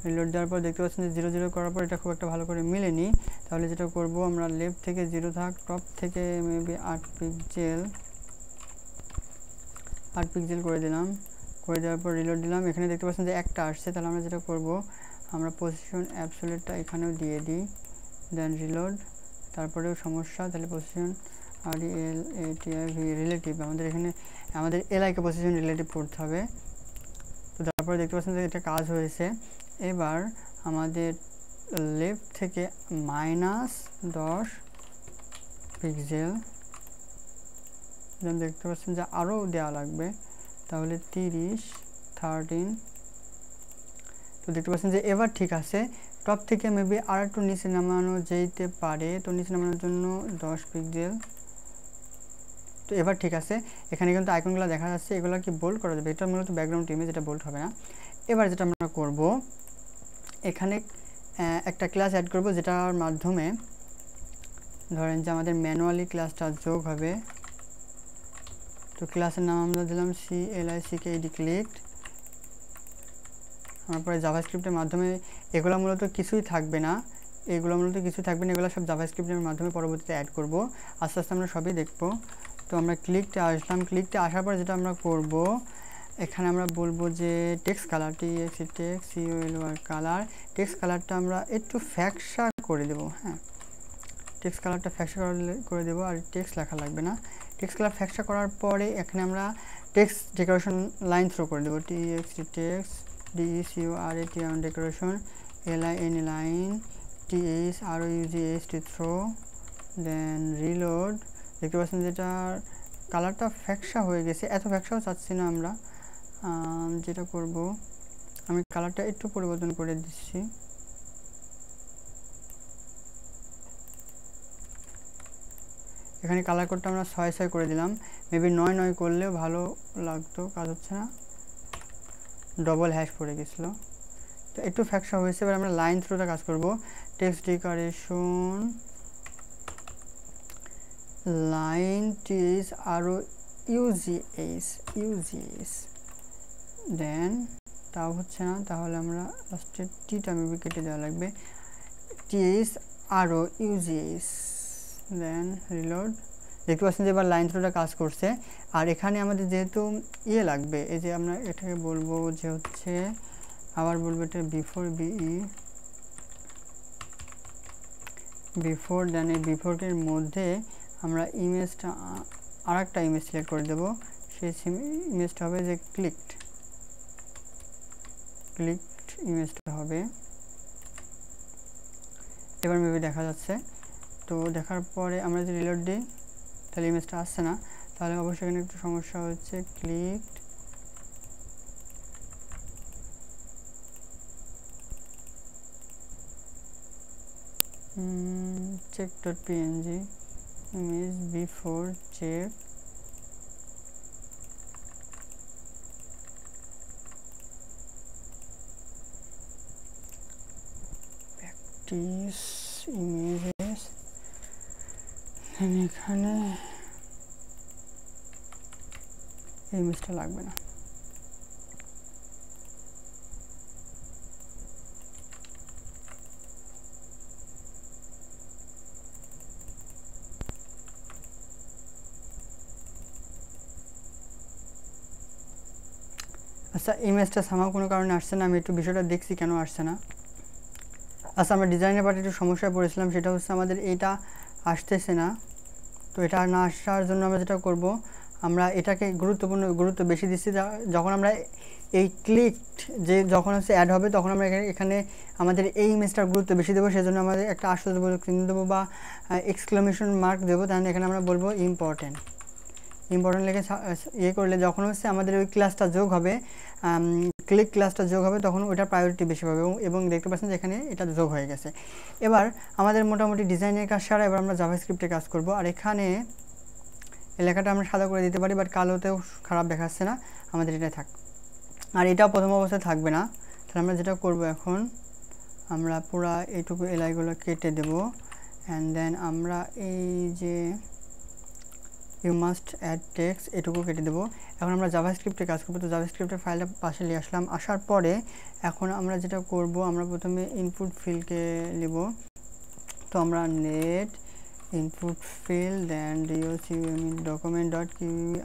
রিলোড দেওয়ার পর দেখতে পাচ্ছেন যে 0 0 করার পর এটা খুব একটা ভালো করে মিলেনি। তাহলে যেটা করব আমরা লেফট থেকে 0 থাক, টপ থেকে মেবি 8 পিক্সেল করে দিলাম। করে দেওয়ার পর রিলোড দিলাম। এখানে দেখতে পাচ্ছেন যে একটা আসছে। তাহলে আমরা যেটা করব আমরা পজিশন অ্যাবসোলিউটটা এখানেও দিয়ে দিই, দেন রিলোড। তারপরেও সমস্যা, তাহলে পজিশন রিলেটিভ, আমাদের এখানে আমাদের এলআইকে পজিশন রিলেটিভ করতে হবে। তো তারপরে দেখতে পাচ্ছেন যে এটা কাজ হয়েছে। এবার আমাদের লেফট থেকে -10 পিক্সেল দেন দেখতে পাচ্ছেন যে আরও দেওয়া লাগবে, তাহলে 30 13। তো দেখতে পাচ্ছেন যে এবার ঠিক আছে। টপ থেকে মেবি আর একটু নিচে নামানো যেতে পারে, তো নিচে নামানোর জন্য 10 পিক্সেল। তো এবার ঠিক আছে। এখানে কিন্তু আইকনগুলো দেখা যাচ্ছে, এগুলো কি বোল্ড করা যাবে, এটা মূলত ব্যাকগ্রাউন্ড ইমেজ, এটা বোল্ড হবে না। এবার যেটা আমরা করব এখানে একটা ক্লাস অ্যাড করব, যেটার মাধ্যমে ধরেন যে আমাদের ম্যানুয়ালি ক্লাসটা যোগ হবে। তো ক্লাসের নাম আমরা দিলাম CLICKED ক্লিকড। তারপরে জাভাস্ক্রিপ্টের মাধ্যমে এগুলো মূলত কিছুই থাকবে না, এগুলো সব জাভাস্ক্রিপ্টের মাধ্যমে পরবর্তীতে অ্যাড করব। আস্তে আস্তে আমরা সবই দেখব। তো আমরা ক্লিকতে আসলাম। ক্লিকতে আসার পর যেটা আমরা করব এখানে আমরা বলবো যে text colour, TXT colour, text কালারটা আমরা একটু ফ্যাকশা করে দেবো। হ্যাঁ, টেক্সট কালারটা ফ্যাকশা করে দেবো, আর টেক্সট লেখা লাগবে না। টেক্সট কালার ফ্যাকশা করার পরে এখানে আমরা টেক্সট ডেকোরেশন লাইন থ্রো করে দেবো, TXT text DECORAT decoration LIN line THROUGHT through, then reload. দেখতে পাচ্ছেন যেটার কালারটা ফ্যাকশা হয়ে গেছে, এত ফ্যাকশাও চাচ্ছি না আমরা। যেটা করব আমি কালারটা একটু পরিবর্তন করে দিচ্ছি। এখানে কালার কোডটা আমরা 6 করে দিলাম, মেবি 9 করলেও ভালো লাগতো, কাজ হচ্ছে না, ডবল হ্যাশ পড়ে গেছিলো। তো একটু ফ্যাকশা হয়েছে। এবার আমরা লাইন থ্রুটা কাজ করব, টেক্সট ডেকোরেশন লাইন THROUGH দেন তাও হচ্ছে না, তাহলে আমরা লাস্টে টিটা মেবি কেটে দেওয়া লাগবে, THROUGH দেন রিলোড। দেখতে পাচ্ছেন যে এবার লাইন থ্রুটা কাজ করছে। আর এখানে আমাদের যেহেতু লাগবে, এই যে আমরা এটাকে বলবো যে হচ্ছে, আবার বলবো এটা বিফোর দেন এই বিফোরের মধ্যে আমরা ইমেজটা আর একটা ইমেজ সিলেক্ট করে দেবো। সেই ইমেজটা হবে যে ক্লিকড ইমেজটা হবে। এবার মেবি দেখা যাচ্ছে। তো দেখার পরে আমরা যদি রিলোড দিই তাহলে ইমেজটা আসছে না, তাহলে অবশ্যই এখানে একটু সমস্যা হচ্ছে। Clicked check.png image before check practice images, এখানে এই ইমেজটা লাগবে না। আচ্ছা, ইমেজটা সামাও কোনো কারণে আসছে না, আমি একটু বিষয়টা দেখছি কেন আসছে না। আচ্ছা, আমরা ডিজাইনের পার্টে একটু সমস্যায় পড়েছিলাম, সেটা হচ্ছে আমাদের এইটা আসতেছে না। তো এটা না আসার জন্য আমরা যেটা করব, আমরা এটাকে গুরুত্ব বেশি দিচ্ছি। যখন আমরা এই ক্লিকড যখন হচ্ছে অ্যাড হবে, তখন আমরা এখানে আমাদের এই ইমেজটার গুরুত্ব বেশি দেবো। সেজন্য আমাদের একটা আশ্চর্যবোধক চিহ্ন দেবো বা এক্সক্লামেশন মার্ক দেবো। তাহলে এখানে আমরা বলবো ইম্পর্টেন্ট লিখে করলে যখন হচ্ছে আমাদের ওই ক্লাসটা যোগ হবে, ক্লিক ক্লাসটা যোগ হবে, তখন ওইটার প্রায়োরিটি বেশি পাবে। এবং দেখতে পাচ্ছেন যে এখানে এটা যোগ হয়ে গেছে। এবার আমাদের মোটামুটি ডিজাইনের কাজ সারা, এবার আমরা জাভাস্ক্রিপ্টে কাজ করব। আর এখানে লেখাটা আমরা সাদা করে দিতে পারি, বাট কালোতেও খারাপ দেখাচ্ছে না, আমাদের এটাই থাক। আর এটাও প্রথম অবস্থায় থাকবে না। তাহলে আমরা যেটা করব, এখন আমরা পুরা এইটুকু এলাইগুলো কেটে দেব। অ্যান্ড দেন আমরা এই যে ইউ মাস্ট অ্যাড টেক্সট এটুকু কেটে দেবো। এখন আমরা জাভাস্ক্রিপ্টে কাজ করবো, তো জাভাস্ক্রিপ্টের ফাইলটা পাশে নিয়ে আসলাম। আসার পরে এখন আমরা যেটা করব, আমরা প্রথমে ইনপুট ফিল্ডকে নেব। তো আমরা নেট input field then document dot query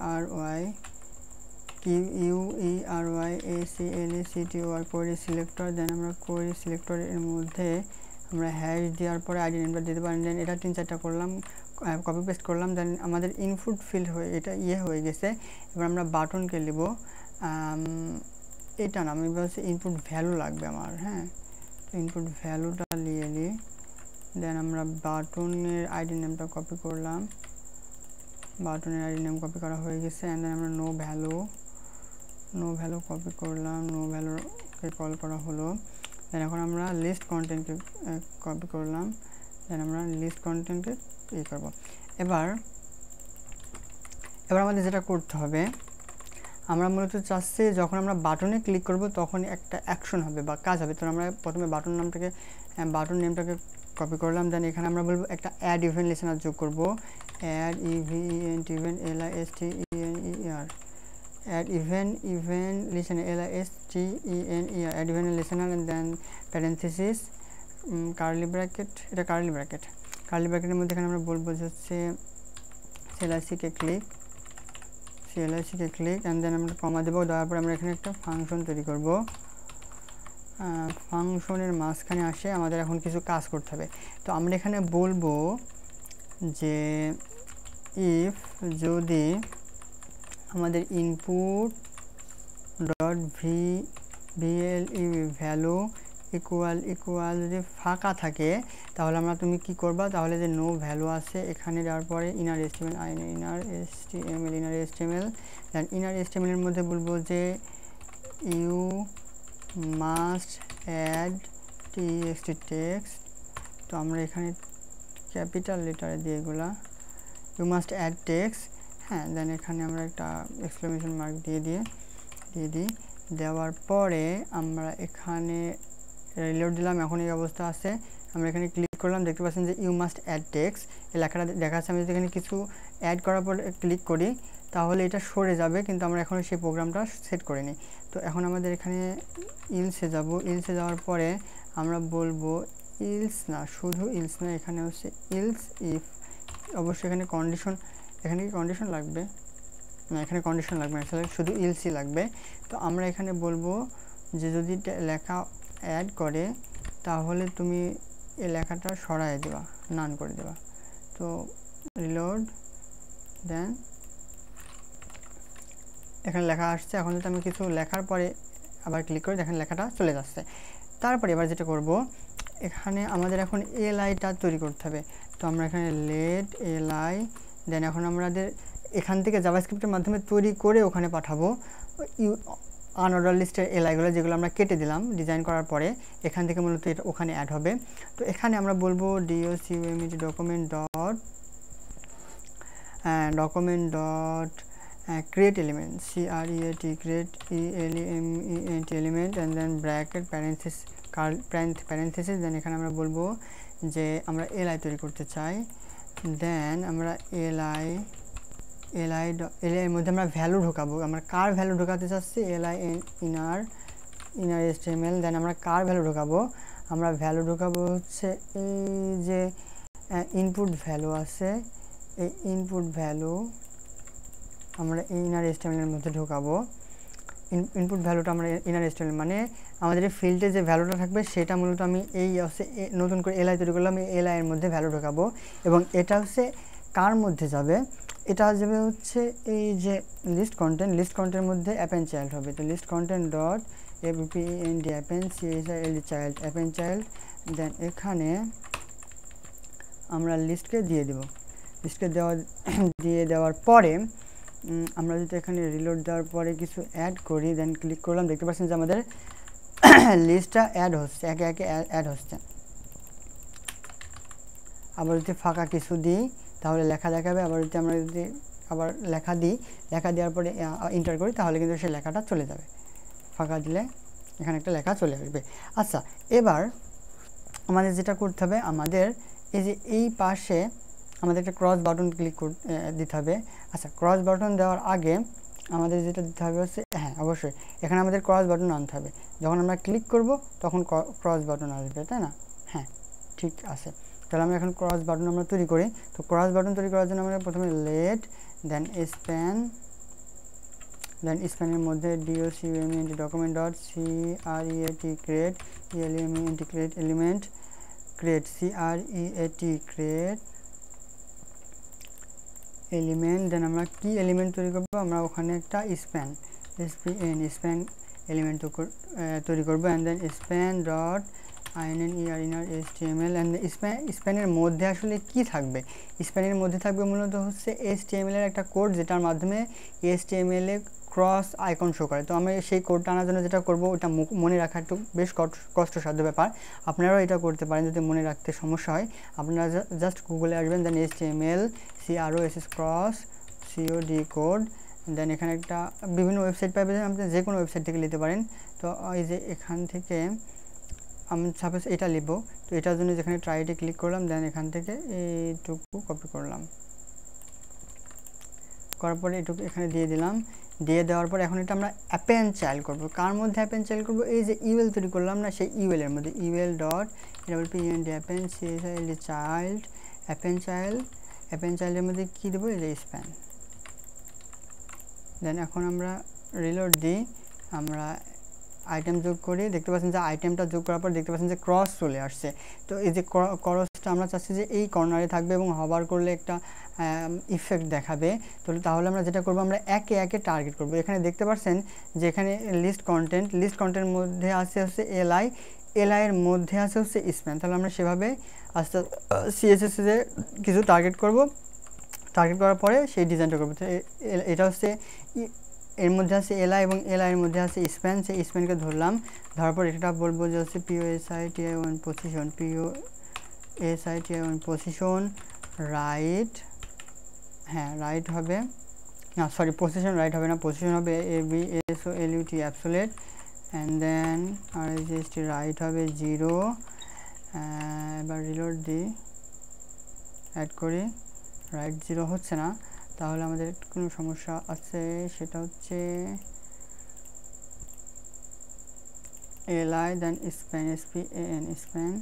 query selector, then আমরা কোয়েরি সিলেক্টরের মধ্যে আমরা হ্যাশ দেওয়ার পরে আইডি নেমটা দিতে পারেন। দেন এটা 3-4টা করলাম, কপি পেস্ট করলাম। দেন আমাদের ইনপুট ফিল্ড হয়ে এটা হয়ে গেছে। এবার আমরা বাটনকে নেব, এটা না আমি বলছি ইনপুট ভ্যালু লাগবে আমার। হ্যাঁ, ইনপুট ভ্যালুটা নিয়ে নিই। দেন আমরা বাটনের আইডি নেমটা কপি করলাম, বাটনের আইডি নেম কপি করা হয়ে গেছে। অ্যান্ড দেন আমরা নো ভ্যালু কপি করলাম, নো ভ্যালুকে কল করা হলো। দেন এখন আমরা লিস্ট কন্টেন্টকে কপি করলাম, দেন আমরা লিস্ট কন্টেন্টকে করব। এবার আমাদের যেটা করতে হবে, আমরা মূলত চাচ্ছি যখন আমরা বাটনে ক্লিক করব তখন একটা অ্যাকশন হবে বা কাজ হবে। তো আমরা প্রথমে বাটন নেমটাকে কপি করলাম। দেন এখানে আমরা বলবো একটা অ্যাড ইভেন্ট লিসেনার যোগ করব, add event add event listener add event listener. And then parenthesis curly bracket, এটা কার্লি ব্র্যাকেটের মধ্যে এখানে আমরা বলবো যে হচ্ছে সিএলআইসিকে ক্লিক অ্যান্ড দেন আমরা কমা দেবো। দেওয়ার পরে আমরা এখানে একটা ফাংশন তৈরি করব। ফাংশনের মাঝখানে আসে আমাদের এখন কিছু কাজ করতে হবে। তো আমরা এখানে বলবো যে ইফ যদি আমাদের ইনপুট ডট ভ্যালু ইকুয়াল যদি ফাঁকা থাকে তাহলে তুমি কি করবা, তাহলে যে নো ভ্যালু আছে এখানে দেওয়ার পরে ইনার এসটিএমএল দেন ইনার এসটিএমএলের মধ্যে বলবো যে you must add TXT text. তো আমরা এখানে ক্যাপিটাল লেটারে দিয়ে এগুলা ইউ মাস্ট অ্যাড টেক্সট। হ্যাঁ, দেন এখানে আমরা একটা এক্সক্লেমেশন মার্ক দিয়ে দিই। দেওয়ার পরে আমরা এখানে রিলোড দিলাম। এখন এই অবস্থা আছে, আমরা এখানে ক্লিক করলাম, দেখতে পাচ্ছেন যে ইউ মাস্ট অ্যাড টেক্সট এই লেখাটা দেখাচ্ছে। আমি যদি এখানে কিছু অ্যাড করার পর ক্লিক করি তাহলে এটা সরে যাবে, কিন্তু আমরা এখন সেই প্রোগ্রামটা সেট করে নিই। তো এখন আমাদের এখানে ইলসে যাওয়ার পরে আমরা বলবো শুধু ইলস না, এখানে হচ্ছে ইলস ইফ। অবশ্যই এখানে কি কন্ডিশন লাগবে না, এখানে কন্ডিশন লাগবে না, আসলে শুধু ইলসই লাগবে। তো আমরা এখানে বলবো যে যদি লেখা অ্যাড করে তাহলে তুমি এই লেখাটা সরাই দেবা, নান করে দেবা। তো রিলোড, দেন এখানে লেখা আসছে। এখন যদি আমি কিছু লেখার পরে আবার ক্লিক করি দেখেন লেখাটা চলে যাচ্ছে। তারপরে এবার যেটা করব, এখানে আমাদের এখন এলআইটা তৈরি করতে হবে। তো আমরা এখানে লেট এলআই, দেন এখন আমাদের এখান থেকে জাভাস্ক্রিপ্টের মাধ্যমে তৈরি করে ওখানে পাঠাবো আনঅর্ডার লিস্টের এলআইগুলো, যেগুলো আমরা কেটে দিলাম ডিজাইন করার পরে। এখান থেকে মূলত এটা ওখানে অ্যাড হবে। তো এখানে আমরা বলবো document dot create element create element and then bracket parenthesis দেন এখানে আমরা বলবো যে আমরা এলআই তৈরি করতে চাই। দেন আমরা এলআই এর মধ্যে আমরা ভ্যালু ঢোকাবো। আমরা কার ভ্যালু ঢোকাতে চাচ্ছি, এলআই ইনার এসটিএমএল। দেন আমরা কার ভ্যালু ঢোকাবো, আমরা ভ্যালু ঢোকাবো হচ্ছে এই যে ইনপুট ভ্যালু আছে, এই ইনপুট ভ্যালু আমরা ইনার এসটিএমএলের মধ্যে ঢোকাবো। ইনপুট ভ্যালুটা আমরা ইনার এসটিএমএল মানে আমাদের ফিল্ডে যে ভ্যালুটা থাকবে সেটা মূলত আমি এই হচ্ছে নতুন করে এলআই তৈরি করলাম, এই এলআই এর মধ্যে ভ্যালু ঢোকাবো। এবং এটা হচ্ছে কার মধ্যে যাবে, এটা যাবে হচ্ছে এই যে লিস্ট কন্টেন্টের মধ্যে অ্যাপেন্ড চাইল্ড হবে। তো list content dot append append child. Then এখানে আমরা লিস্টকে দিয়ে দেব। দিয়ে দেওয়ার পরে আমরা যদি এখানে রিলোড দেওয়ার পরে কিছু অ্যাড করি, দেন ক্লিক করলাম, দেখতে পাচ্ছেন যে আমাদের লিস্টটা অ্যাড হচ্ছে, একে একে অ্যাড হচ্ছে। আবার যদি ফাঁকা কিছু দিই তাহলে লেখা দেখাবে। আবার যদি আমরা আবার লেখা দেওয়ার পরে এন্টার করি তাহলে কিন্তু সেই লেখাটা চলে যাবে। ফাঁকা দিলে এখানে একটা লেখা চলে আসবে। আচ্ছা, এবার আমাদের যেটা করতে হবে, আমাদের এই যে এই পাশে আমাদের একটা ক্রস বাটন ক্লিক দিতে হবে। আচ্ছা, ক্রস বাটন দেওয়ার আগে আমাদের যেটা দিতে হবে হচ্ছে, হ্যাঁ অবশ্যই এখানে আমাদের ক্রস বাটন আনতে হবে। যখন আমরা ক্লিক করব তখন ক্রস বাটন আসবে, তাই না? হ্যাঁ ঠিক আছে। তাহলে আমরা এখন ক্রস বাটন আমরা তৈরি করি। তো ক্রস বাটন তৈরি করার জন্য আমরা প্রথমে লেট দেন স্প্যান, দেন স্প্যানের মধ্যে document document dot create create element create create element. Then আমরা কি এলিমেন্ট তৈরি করব, আমরা ওখানে একটা স্প্যান এলিমেন্ট তৈরি করব। And then span dot inner HTML। And স্প্যানের মধ্যে আসলে কি থাকবে, স্প্যানের মধ্যে থাকবে মূলত হচ্ছে HTML এর একটা কোড, যেটার মাধ্যমে HTML এ ক্রস আইকন শো করে। তো আমি সেই কোডটা আনার জন্য যেটা করব, ওটা মনে রাখা একটু বেশ কষ্টসাধ্য ব্যাপার। আপনারাও এটা করতে পারেন যদি মনে রাখতে সমস্যা হয়। আপনারা জাস্ট গুগলে আসবেন, then HTML CROSS cross COD code. Then এখানে একটা বিভিন্ন ওয়েবসাইট পাবেন, আপনি যে কোনো ওয়েবসাইট থেকে নিতে পারেন। তো এই যে এখান থেকে আমি সাপোজ এটা লিখব, তো এটার জন্য যেখানে ট্রাইটে ক্লিক করলাম, দেন এখান থেকে এইটুকু কপি করলাম, করার পরে এটুকু এখানে দিয়ে দিলাম। দিয়ে দেওয়ার পর এখন এটা আমরা অ্যাপেন্ড চাইল্ড করবো। কার মধ্যে অ্যাপেন্ড চাইল্ড করবো, এই যে ইউএল তৈরি করলাম না, সেই ইউএলের মধ্যে UL dot PEND append child append চাইল্ডের মধ্যে কী দেবো, এই যে স্প্যান। দেন এখন আমরা রিলোড দিই, আমরা আইটেম যোগ করি, দেখতে পাচ্ছেন যে আইটেমটা যোগ করার পর দেখতে পাচ্ছেন যে ক্রস চলে আসছে। তো এই যে ক্রসটা আমরা চাচ্ছি যে এই কর্নারে থাকবে এবং হবার করলে একটা ইফেক্ট দেখাবে। তো তাহলে আমরা যেটা করবো, আমরা একে একে টার্গেট করব। এখানে দেখতে পাচ্ছেন যে এখানে লিস্ট কন্টেন্টের মধ্যে আসছে হচ্ছে এলআই এর মধ্যে আছে হচ্ছে স্প্যান। তাহলে আমরা সেভাবে আস্তে CSS এ কিছু টার্গেট করব, টার্গেট করার পরে সেই ডিজাইনটা করবো। তো এটা হচ্ছে এর মধ্যে আছে এলআই এবং এর মধ্যে আছে স্প্যান, সেই স্প্যানকে ধরলাম, ধরার পর এটা বলবো যে হচ্ছে POSITI1 পজিশন রাইট, হ্যাঁ রাইট হবে না, সরি পজিশন রাইট হবে না, পজিশন হবে ABSOLUT absolute. And then RGST right হবে 0। এবার রিলোড দিই, অ্যাড করি, রাইট 0 হচ্ছে না, তাহলে আমাদের কোনো সমস্যা আছে, সেটা হচ্ছে LI দেন স্প্যান SPAN স্প্যান।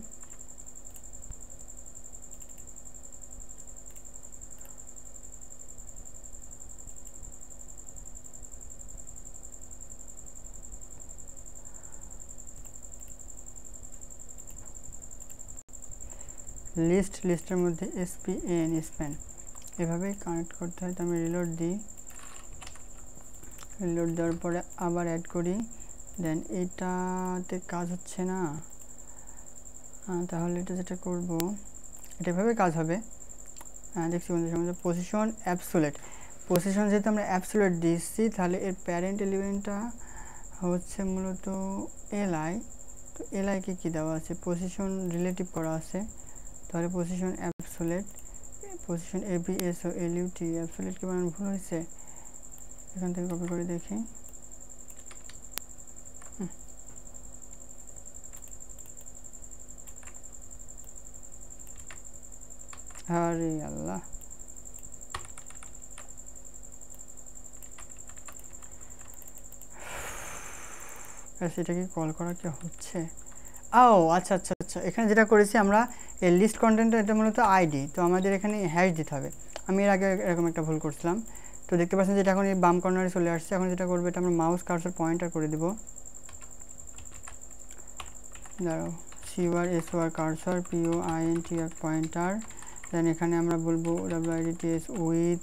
লিস্টের মধ্যে SPAN স্প্যান, এভাবেই কানেক্ট করতে হয়। তো আমি রিলোড দিই, রিলোড দেওয়ার পরে আবার অ্যাড করি, দেন এটাতে কাজ হচ্ছে না, তাহলে এটা যেটা করব, এটা এভাবে কাজ হবে। দেখছি বন্ধু, পজিশন অ্যাবসোলেট, পজিশন যেহেতু আমরা অ্যাবসোলেট দিচ্ছি, তাহলে এর প্যারেন্ট এলিমেন্টটা হচ্ছে মূলত LI। তো LIকে কী দেওয়া আছে, পজিশন রিলেটিভ করা আছে, তাহলে পজিশন অ্যাবসোলেট, পজিশন ABSOLUT অ্যাবসোলেট কি বানানো ভুল হয়েছে, এখান থেকে কপি করে দেখি। আরে আল্লাহ, সেটা কি কল করা কি হচ্ছে? আচ্ছা, এখানে যেটা করেছি আমরা এই লিস্ট কন্টেন্ট, এটা মূলত আইডি, তো আমাদের এখানে হ্যাশ দিতে হবে। আমি এর আগে এরকম একটা ভুল করছিলাম। তো দেখতে পাচ্ছেন যেটা এখন এই বাম কর্নারে চলে আসছে। এখন যেটা করবো, এটা আমরা মাউস কার্সর পয়েন্টার করে দেবো, দাঁড়াও, CUR কার্সর POINTR পয়েন্টার। দেন এখানে আমরা বলবো WIDTS উইথ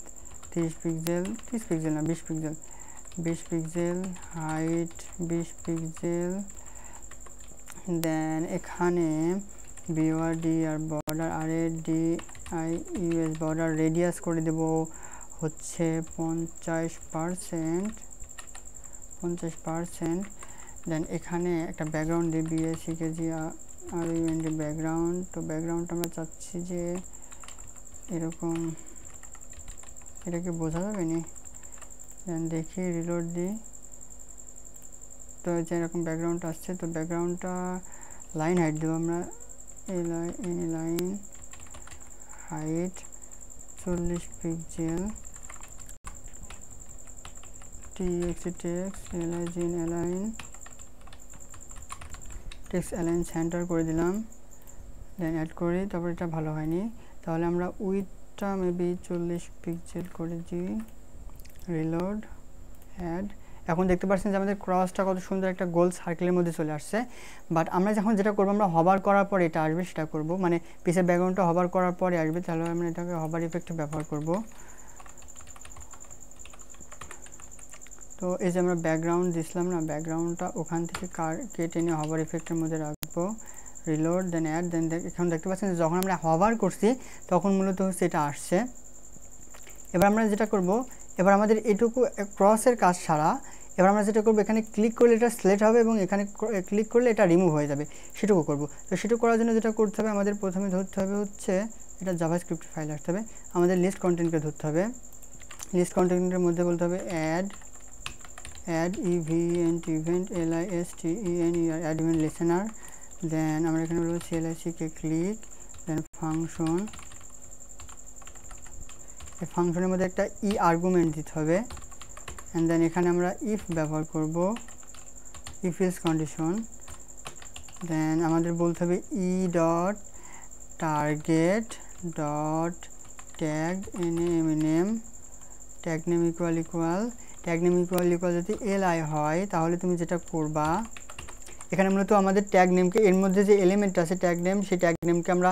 30 পিক্সেল, 30 পিক্সেল না 20 pixel, 20 pixel, height 20 pixel. Then এখানে BORD আর বর্ডার RADIUS বর্ডার রেডিয়াস করে দেব হচ্ছে 50%। দেন এখানে একটা ব্যাকগ্রাউন্ড দিই, BACKG RUND ব্যাকগ্রাউন্ড। তো ব্যাকগ্রাউন্ডটা আমরা চাচ্ছি যে এরকম, এটা কি বোঝা যাবে নি? দেন দেখি, রিলোড দিই, তো যে এরকম ব্যাকগ্রাউন্ড আসছে। তো ব্যাকগ্রাউন্ডটা লাইন হাইট দেবো আমরা, line height 40 pixel txt text align center করে দিলাম, দেন অ্যাড করি। তারপর এটা ভালো হয়নি, তাহলে আমরা উইথটা মেবি 40 পিক্সেল করে দিই, রিলোড, অ্যাড। এখন দেখতে পাচ্ছেন যে আমাদের ক্রসটা কত সুন্দর একটা গোল সার্কেলের মধ্যে চলে আসছে। বাট আমরা যখন যেটা করবো, আমরা হবার করার পরে এটা আসবে, সেটা করব, মানে পিসের ব্যাকগ্রাউন্ডটা হবার করার পরে আসবে, তাহলে আমরা এটাকে হবার ইফেক্ট ব্যবহার করব। তো এই যে আমরা ব্যাকগ্রাউন্ড দিছিলাম না, ব্যাকগ্রাউন্ডটা ওখান থেকে কেটে নিয়ে হবার ইফেক্টের মধ্যে রাখবো, রিলোড, দেন অ্যাড। দেন এখন দেখতে পাচ্ছেন যে যখন আমরা হবার করছি তখন মূলত হচ্ছে এটা আসছে। এবার আমরা যেটা করব, এবার আমাদের এটুকু ক্রসের কাজ ছাড়া এবার আমরা যেটা করবো, এখানে ক্লিক করলে এটা সিলেক্ট হবে এবং এখানে ক্লিক করলে এটা রিমুভ হয়ে যাবে, সেটুকু করব। তো সেটুকু করার জন্য যেটা করতে হবে, আমাদের প্রথমে ধরতে হবে হচ্ছে এটা জাভাস্ক্রিপ্ট ফাইল আসতে হবে, আমাদের লিস্ট কন্টেন্টকে ধরতে হবে। লিস্ট কন্টেন্টের মধ্যে বলতে হবে add event add event listener. Then আমরা এখানে বলবো CLIC-কে ক্লিক, দেন ফাংশন। এই ফাংশনের মধ্যে একটা আর্গুমেন্ট দিতে হবে, অ্যান্ড দেন এখানে আমরা ইফ ব্যবহার করব, ইফ ইজ কন্ডিশন। দেন আমাদের বলতে হবে target tag name tag name যদি li হয়, তাহলে তুমি যেটা করবা, এখানে মূলত আমাদের ট্যাগ নেমকে, এর মধ্যে যে এলিমেন্ট আছে ট্যাগ নেম, সেই ট্যাগ নেমকে আমরা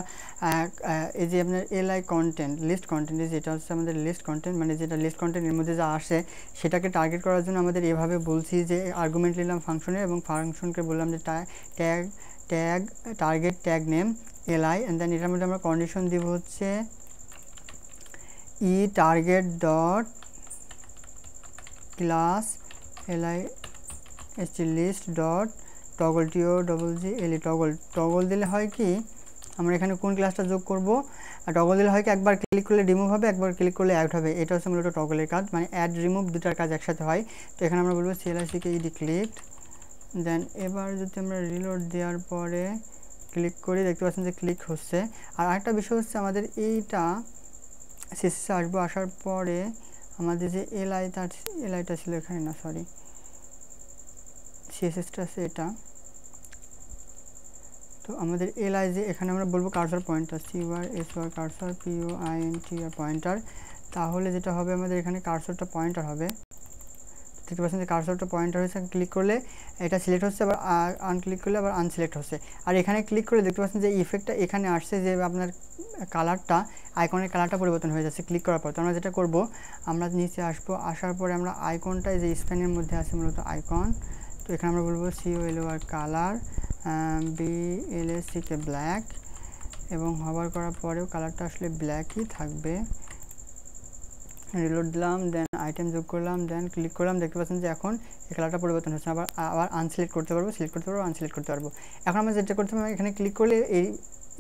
এই যে আপনার li কন্টেন্ট, লিস্ট কন্টেন্ট, যেটা হচ্ছে আমাদের লিস্ট কন্টেন্ট, মানে যেটা লিস্ট কন্টেন্ট এর মধ্যে যা আসে সেটাকে টার্গেট করার জন্য আমাদের এভাবে বলছি যে আর্গুমেন্ট নিলাম ফাংশনে, এবং ফাংশনকে বললাম যে target tag name li, and then এটার মধ্যে আমরা কন্ডিশন দিব হচ্ছে target dot class list dot toggle toggle দিলে হয় কি, আমরা এখানে কোন ক্লাসটা যোগ করব, আর টগল দিলে হয় কি, একবার ক্লিক করলে রিমুভ হবে, একবার ক্লিক করলে অ্যাড হবে। এটা হচ্ছে মূলত টগলের কাজ, মানে অ্যাড রিমুভ দুটার কাজ একসাথে হয়। তো এখানে আমরা বলবো CLIC-কে ক্লিক। দেন এবার যদি আমরা রিলোড দেওয়ার পরে ক্লিক করি, দেখতে পাচ্ছেন যে ক্লিক হচ্ছে। আর আরেকটা বিষয় হচ্ছে, আমাদের এইটা CSS আসবো, আসার পরে আমাদের যে এলআইটা ছিল এখানে, না সরি, CSS-টা আছে এটা। তো আমাদের li যে এখানে আমরা বলবো cursor pointer, CURSOR cursor POINTR pointer, তাহলে যেটা হবে আমাদের এখানে কার্সরটা পয়েন্টার হবে। দেখতে পাচ্ছেন যে কার্সরটা পয়েন্টার হয়েছে, ক্লিক করলে এটা সিলেক্ট হচ্ছে, আবার আনক্লিক করলে আবার আনসিলেক্ট হচ্ছে। আর এখানে ক্লিক করলে দেখতে পাচ্ছেন যে ইফেক্টটা এখানে আসছে, যে আপনার কালারটা, আইকনের কালারটা পরিবর্তন হয়ে যাচ্ছে ক্লিক করার পর। তো আমরা যেটা করব, আমরা নিচে আসবো, আসার পরে আমরা আইকনটায় যে স্প্যানের মধ্যে আছে মূলত আইকন, তো এখানে আমরা বলবো COLOR কালার BLACK ব্ল্যাক, এবং হভার করার পরেও কালারটা আসলে ব্ল্যাকই থাকবে। রিলোড দিলাম, দেন আইটেম যোগ করলাম, দেন ক্লিক করলাম, দেখতে পাচ্ছেন যে এখন এই কালারটা পরিবর্তন হচ্ছে। আবার আনসিলেক্ট করতে পারবো, সিলেক্ট করতে পারবো, আনসিলেক্ট করতে পারবো। এখন আমরা যেটা করতে হবে, এখানে ক্লিক করলে এই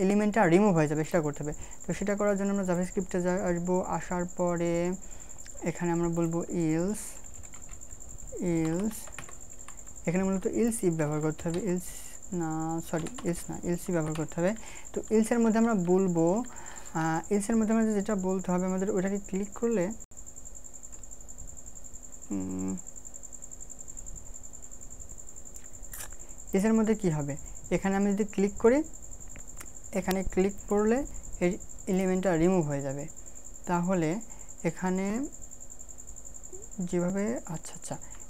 এলিমেন্টটা রিমুভ হয়ে যাবে, সেটা করতে হবে। তো সেটা করার জন্য আমরা জাভাস্ক্রিপ্টে আসবো, আসার পরে এখানে আমরা বলবো ইলস, এখানে মূলত ইলস ইফ ব্যবহার করতে হবে, ইলস ব্যবহার করতে হবে। তো ইলসের মধ্যে আমরা বলবো, ইলসের মধ্যে আমাদের যেটা বলতে হবে, আমাদের ওটাকে ক্লিক করলে ইলসের মধ্যে কি হবে, এখানে আমি যদি ক্লিক করি, এখানে ক্লিক করলে এই এলিমেন্টটা রিমুভ হয়ে যাবে। তাহলে এখানে যেভাবে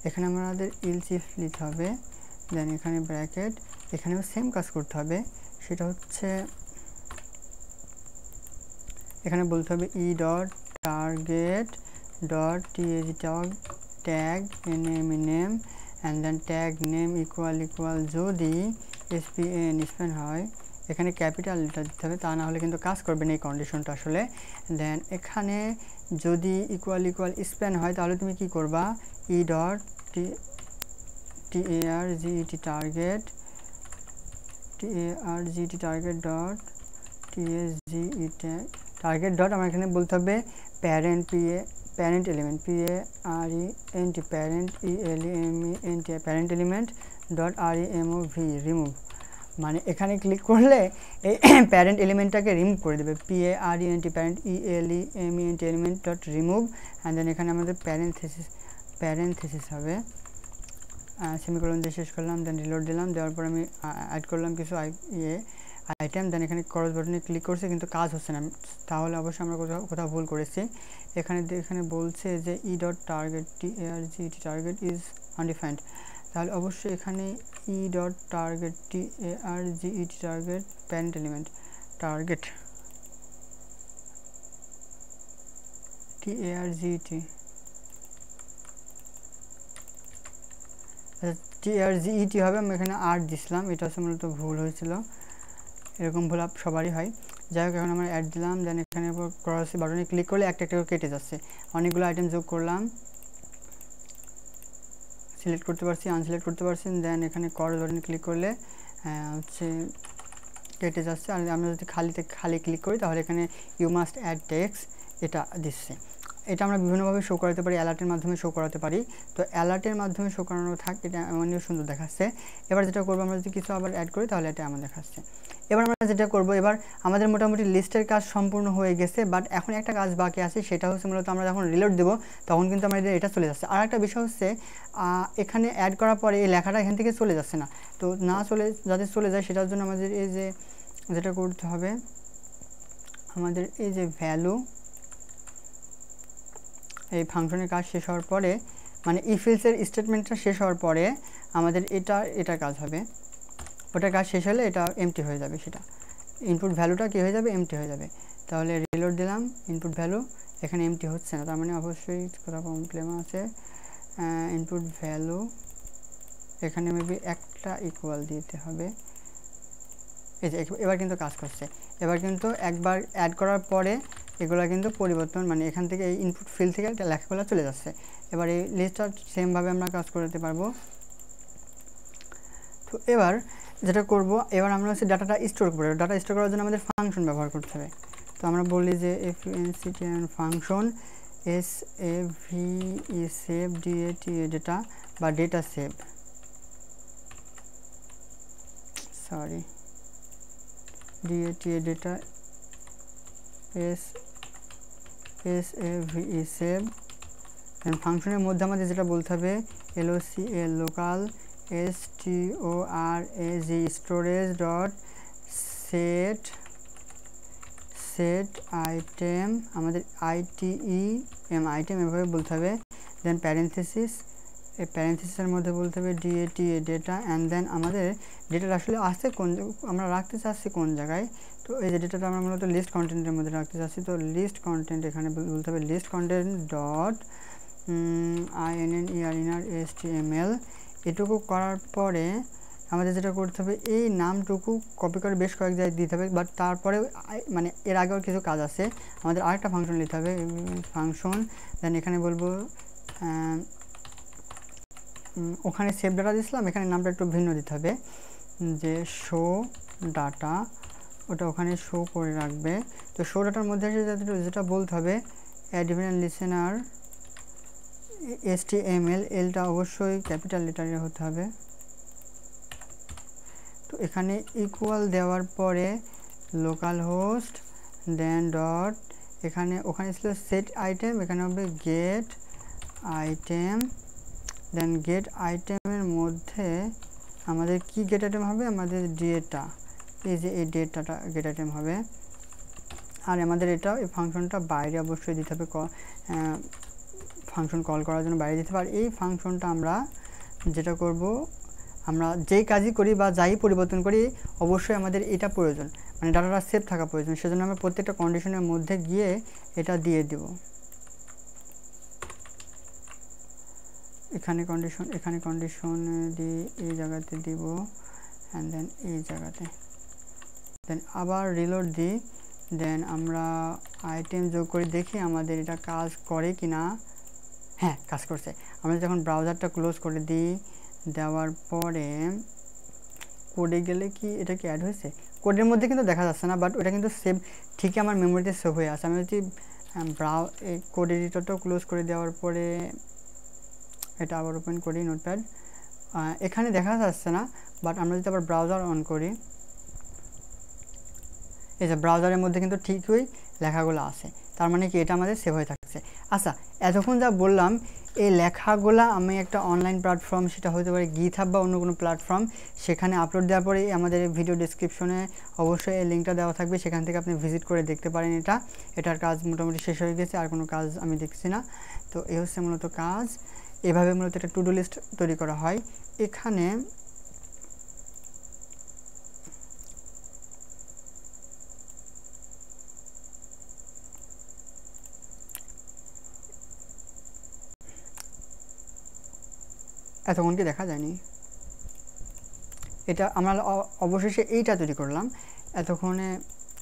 এখানে আমাদের ইলস ইফ লিখতে হবে, দেন এখানে ব্র্যাকেট, এখানেও সেম কাজ করতে হবে। সেটা হচ্ছে এখানে বলতে হবে target.tag name and then tag name equal যদি স্পেন হয়, এখানে ক্যাপিটালটা দিতে হবে, তা না হলে কিন্তু কাজ করবে না এই কন্ডিশনটা আসলে। দেন এখানে যদি ইকুয়াল স্প্যান হয়, তাহলে তুমি কি করবা, target dot আমার এখানে বলতে হবে parent element parent element dot remove মানে এখানে ক্লিক করলে এই প্যারেন্ট এলিমেন্টটাকে রিমুভ করে দেবে, PARENT parent ELEMENT element dot remove, and then এখানে আমাদের প্যারেন্থেসিস হবে, সেমিকোলন দিয়ে শেষ করলাম, দেন রিলোড দিলাম, দেওয়ার পর আমি অ্যাড করলাম কিছু আইটেম, দেন এখানে ক্রস বাটনে ক্লিক করছি কিন্তু কাজ হচ্ছে না, তাহলে অবশ্যই আমরা কোথাও ভুল করেছি। এখানে বলছে যে e.target target ইজ আনডিফাইন্ড, তাহলে অবশ্যই এখানে e.target target parent element target TRGET হবে, আমি এখানে আর দিছিলাম, এটা হচ্ছে মূলত ভুল হয়েছিল, এরকম ভুল সবারই হয়। যাই হোক এখন আমরা অ্যাড দিলাম, দেন এখানে ক্রস বাটনে ক্লিক করলে একটা একটা কেটে যাচ্ছে, অনেকগুলো আইটেম যোগ করলাম, সিলেক্ট করতে পারছি, আনসিলেক্ট করতে পারছি, দেন এখানে ক্রস বাটনে ক্লিক করলে হচ্ছে কেটে যাচ্ছে। আর আমরা যদি খালি ক্লিক করি তাহলে এখানে ইউ মাস্ট অ্যাড টেক্সট এটা দিচ্ছে। এটা আমরা বিভিন্নভাবে শো করাতে পারি, অ্যালার্টের মাধ্যমে শো করাতে পারি, তো অ্যালার্টের মাধ্যমে শো করানো থাক, এটা এমনিও সুন্দর দেখাচ্ছে। এবার যেটা করবো আমরা যদি কিছু আবার অ্যাড করি তাহলে এটা আমার দেখাচ্ছে। এবার আমরা যেটা করবো, এবার আমাদের মোটামুটি লিস্টের কাজ সম্পূর্ণ হয়ে গেছে, বাট এখন একটা কাজ বাকি আছে, সেটা হচ্ছে মূলত আমরা যখন রিলোড দেবো তখন কিন্তু আমাদের এটা চলে যাচ্ছে। আর একটা বিষয় হচ্ছে এখানে অ্যাড করার পরে এই লেখাটা এখান থেকে চলে যাচ্ছে না, তো যাতে চলে যায় সেটার জন্য আমাদের এই যে যেটা করতে হবে, আমাদের এই যে ভ্যালু এই ফাংশনের কাজ শেষ হওয়ার পরে, মানে ইফেলসের স্টেটমেন্টটা শেষ হওয়ার পরে আমাদের এটা কাজ হবে, ওটার কাজ শেষ হলে এটা এমটি হয়ে যাবে, সেটা ইনপুট ভ্যালুটা কী হয়ে যাবে, এমটি হয়ে যাবে। তাহলে রিলোড দিলাম, ইনপুট ভ্যালু এখানে এমটি হচ্ছে না, তার মানে অবশ্যই কোথাও প্রবলেম আছে। ইনপুট ভ্যালু এখানে মেবি একটা ইকুয়াল দিতে হবে, এই যে এবার কিন্তু কাজ করছে। এবার কিন্তু একবার অ্যাড করার পরে এগুলো কিন্তু পরিবর্তন, মানে এখান থেকে এই ইনপুট ফিল্ড থেকে লেখাগুলো চলে যাচ্ছে। এবার এই লিস্টটা সেমভাবে আমরা কাজ করতে পারবো। তো এবার যেটা করব, এবার আমরা হচ্ছে ডাটাটা স্টোর করবো, ডাটা স্টোর করার জন্য আমাদের ফাংশন ব্যবহার করতে হবে। তো আমরা বলি যে functn ফাংশন save data বা data save, sorry data save, ফাংশনের মধ্যে আমাদের যেটা বলতে হবে local storage dot set item, আমাদের item এভাবে বলতে হবে, দেন প্যারেন্থেসিস, এই প্যারেন্থেসিসের মধ্যে বলতে হবে data, অ্যান্ড দেন আমাদের ডেটাটা আসলে আসছে আমরা রাখতে চাচ্ছি কোন জায়গায়। তো এই যে ডেটাটা আমরা মূলত লিস্ট কন্টেন্টের মধ্যে রাখতে চাচ্ছি, তো লিস্ট কন্টেন্ট এখানে বলতে হবে list content dot inner html। এটুকু করার পরে আমাদের যেটা করতে হবে, এই নামটুকু কপি করে বেশ কয়েক জায়গায় দিতে হবে, বাট তারপরে মানে এর আগেও কিছু কাজ আছে, আমাদের আরেকটা ফাংশন নিতে হবে, ফাংশন, দেন এখানে বলবো ওখানে সেভ ডাটা দিয়েছিলাম, এখানে নামটা একটু ভিন্ন দিতে হবে, যে শো ডাটা, ওটা ওখানে শো করে রাখবে। তো শো ডাটার মধ্যে যেটা বলতে হবে অ্যাডভেন্ট লিসেনার HTML, এলটা অবশ্যই ক্যাপিটাল লেটারে হতে হবে। তো এখানে ইকুয়াল দেওয়ার পরে লোকাল হোস্ট, দেন ডট ওখানে ছিল সেট আইটেম, এখানে হবে গেট আইটেম, দেন গেট আইটেমের মধ্যে আমাদের কি গেট আইটেম হবে, আমাদের ডেটা, এই যে এই ডেটাটা গেট আইটেম হবে। আর আমাদের এটা এই ফাংশনটা বাইরে অবশ্যই দিতে হবে, ফাংশন কল করার জন্য বাইরে দিতে হবে। আর এই ফাংশনটা আমরা যেটা করব, আমরা যেই কাজই করি বা যাই পরিবর্তন করি অবশ্যই আমাদের এটা প্রয়োজন, মানে ডাটাটা সেভ থাকা প্রয়োজন, সেজন্য আমরা প্রত্যেকটা কন্ডিশনের মধ্যে গিয়ে এটা দিয়ে দেব। এখানে কন্ডিশন দিয়ে এই জায়গাতে দিব, অ্যান্ড দেন এই জায়গাতে, দেন আবার রিলোড দিই, দেন আমরা আইটেম যোগ করে দেখি আমাদের এটা কাজ করে কি না। হ্যাঁ, কাজ করছে। আমরা যখন ব্রাউজারটা ক্লোজ করে দিই, দেওয়ার পরে কোডে গেলে কি এটা কি অ্যাড হয়েছে, কোডের মধ্যে কিন্তু দেখা যাচ্ছে না, বাট ওটা কিন্তু সেভ ঠিকই আমার মেমোরিতে সেভ হয়ে আছে। আমি যদি এই কোড এডিটরটাও ক্লোজ করে দেওয়ার পরে এটা আবার ওপেন করি নোটপ্যাড, এখানে দেখা যাচ্ছে না, বাট আমরা যদি আবার ব্রাউজার অন করি, এই যে ব্রাউজারের মধ্যে কিন্তু ঠিকই লেখাগুলো আছে, তার মানে কি এটা আমাদের সেভ হয়ে থাকছে। আচ্ছা, এতক্ষণ যা বললাম এই লেখাগুলো আমি একটা অনলাইন প্ল্যাটফর্ম, সেটা হতে পারে গিটহাব বা অন্য কোনো প্ল্যাটফর্ম, সেখানে আপলোড দেওয়ার পরে আমাদের ভিডিও ডেসক্রিপশনে অবশ্যই এই লিঙ্কটা দেওয়া থাকবে, সেখান থেকে আপনি ভিজিট করে দেখতে পারেন। এটার কাজ মোটামুটি শেষ হয়ে গেছে, আর কোনো কাজ আমি দেখছি না। তো এই হচ্ছে মূলত কাজ, এভাবে মূলত একটা টু ডু লিস্ট তৈরি করা হয়। এখানে এতক্ষণ কি দেখা যায়নি, এটা আমরা অবশেষে এইটা তৈরি করলাম। এতক্ষণে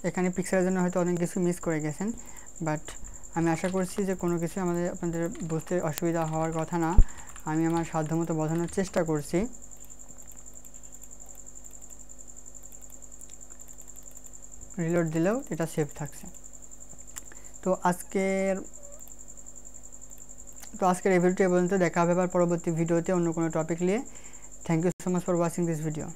এখানে পিক্সেলের জন্য হয়তো অনেক কিছু মিস করে গেছেন, বাট আমি আশা করছি যে কোনো কিছু আপনাদের বুঝতে অসুবিধা হওয়ার কথা না। আমি আমার সাধ্যমতো বোঝানোর চেষ্টা করছি। রিলোড দিলেও এটা সেভ থাকছে। তো আজকের এই ভিডিওটি পর্যন্ত, দেখা হবে আবার পরবর্তী ভিডিওতে অন্য কোনো টপিক নিয়ে। Thank you so much for watching this video.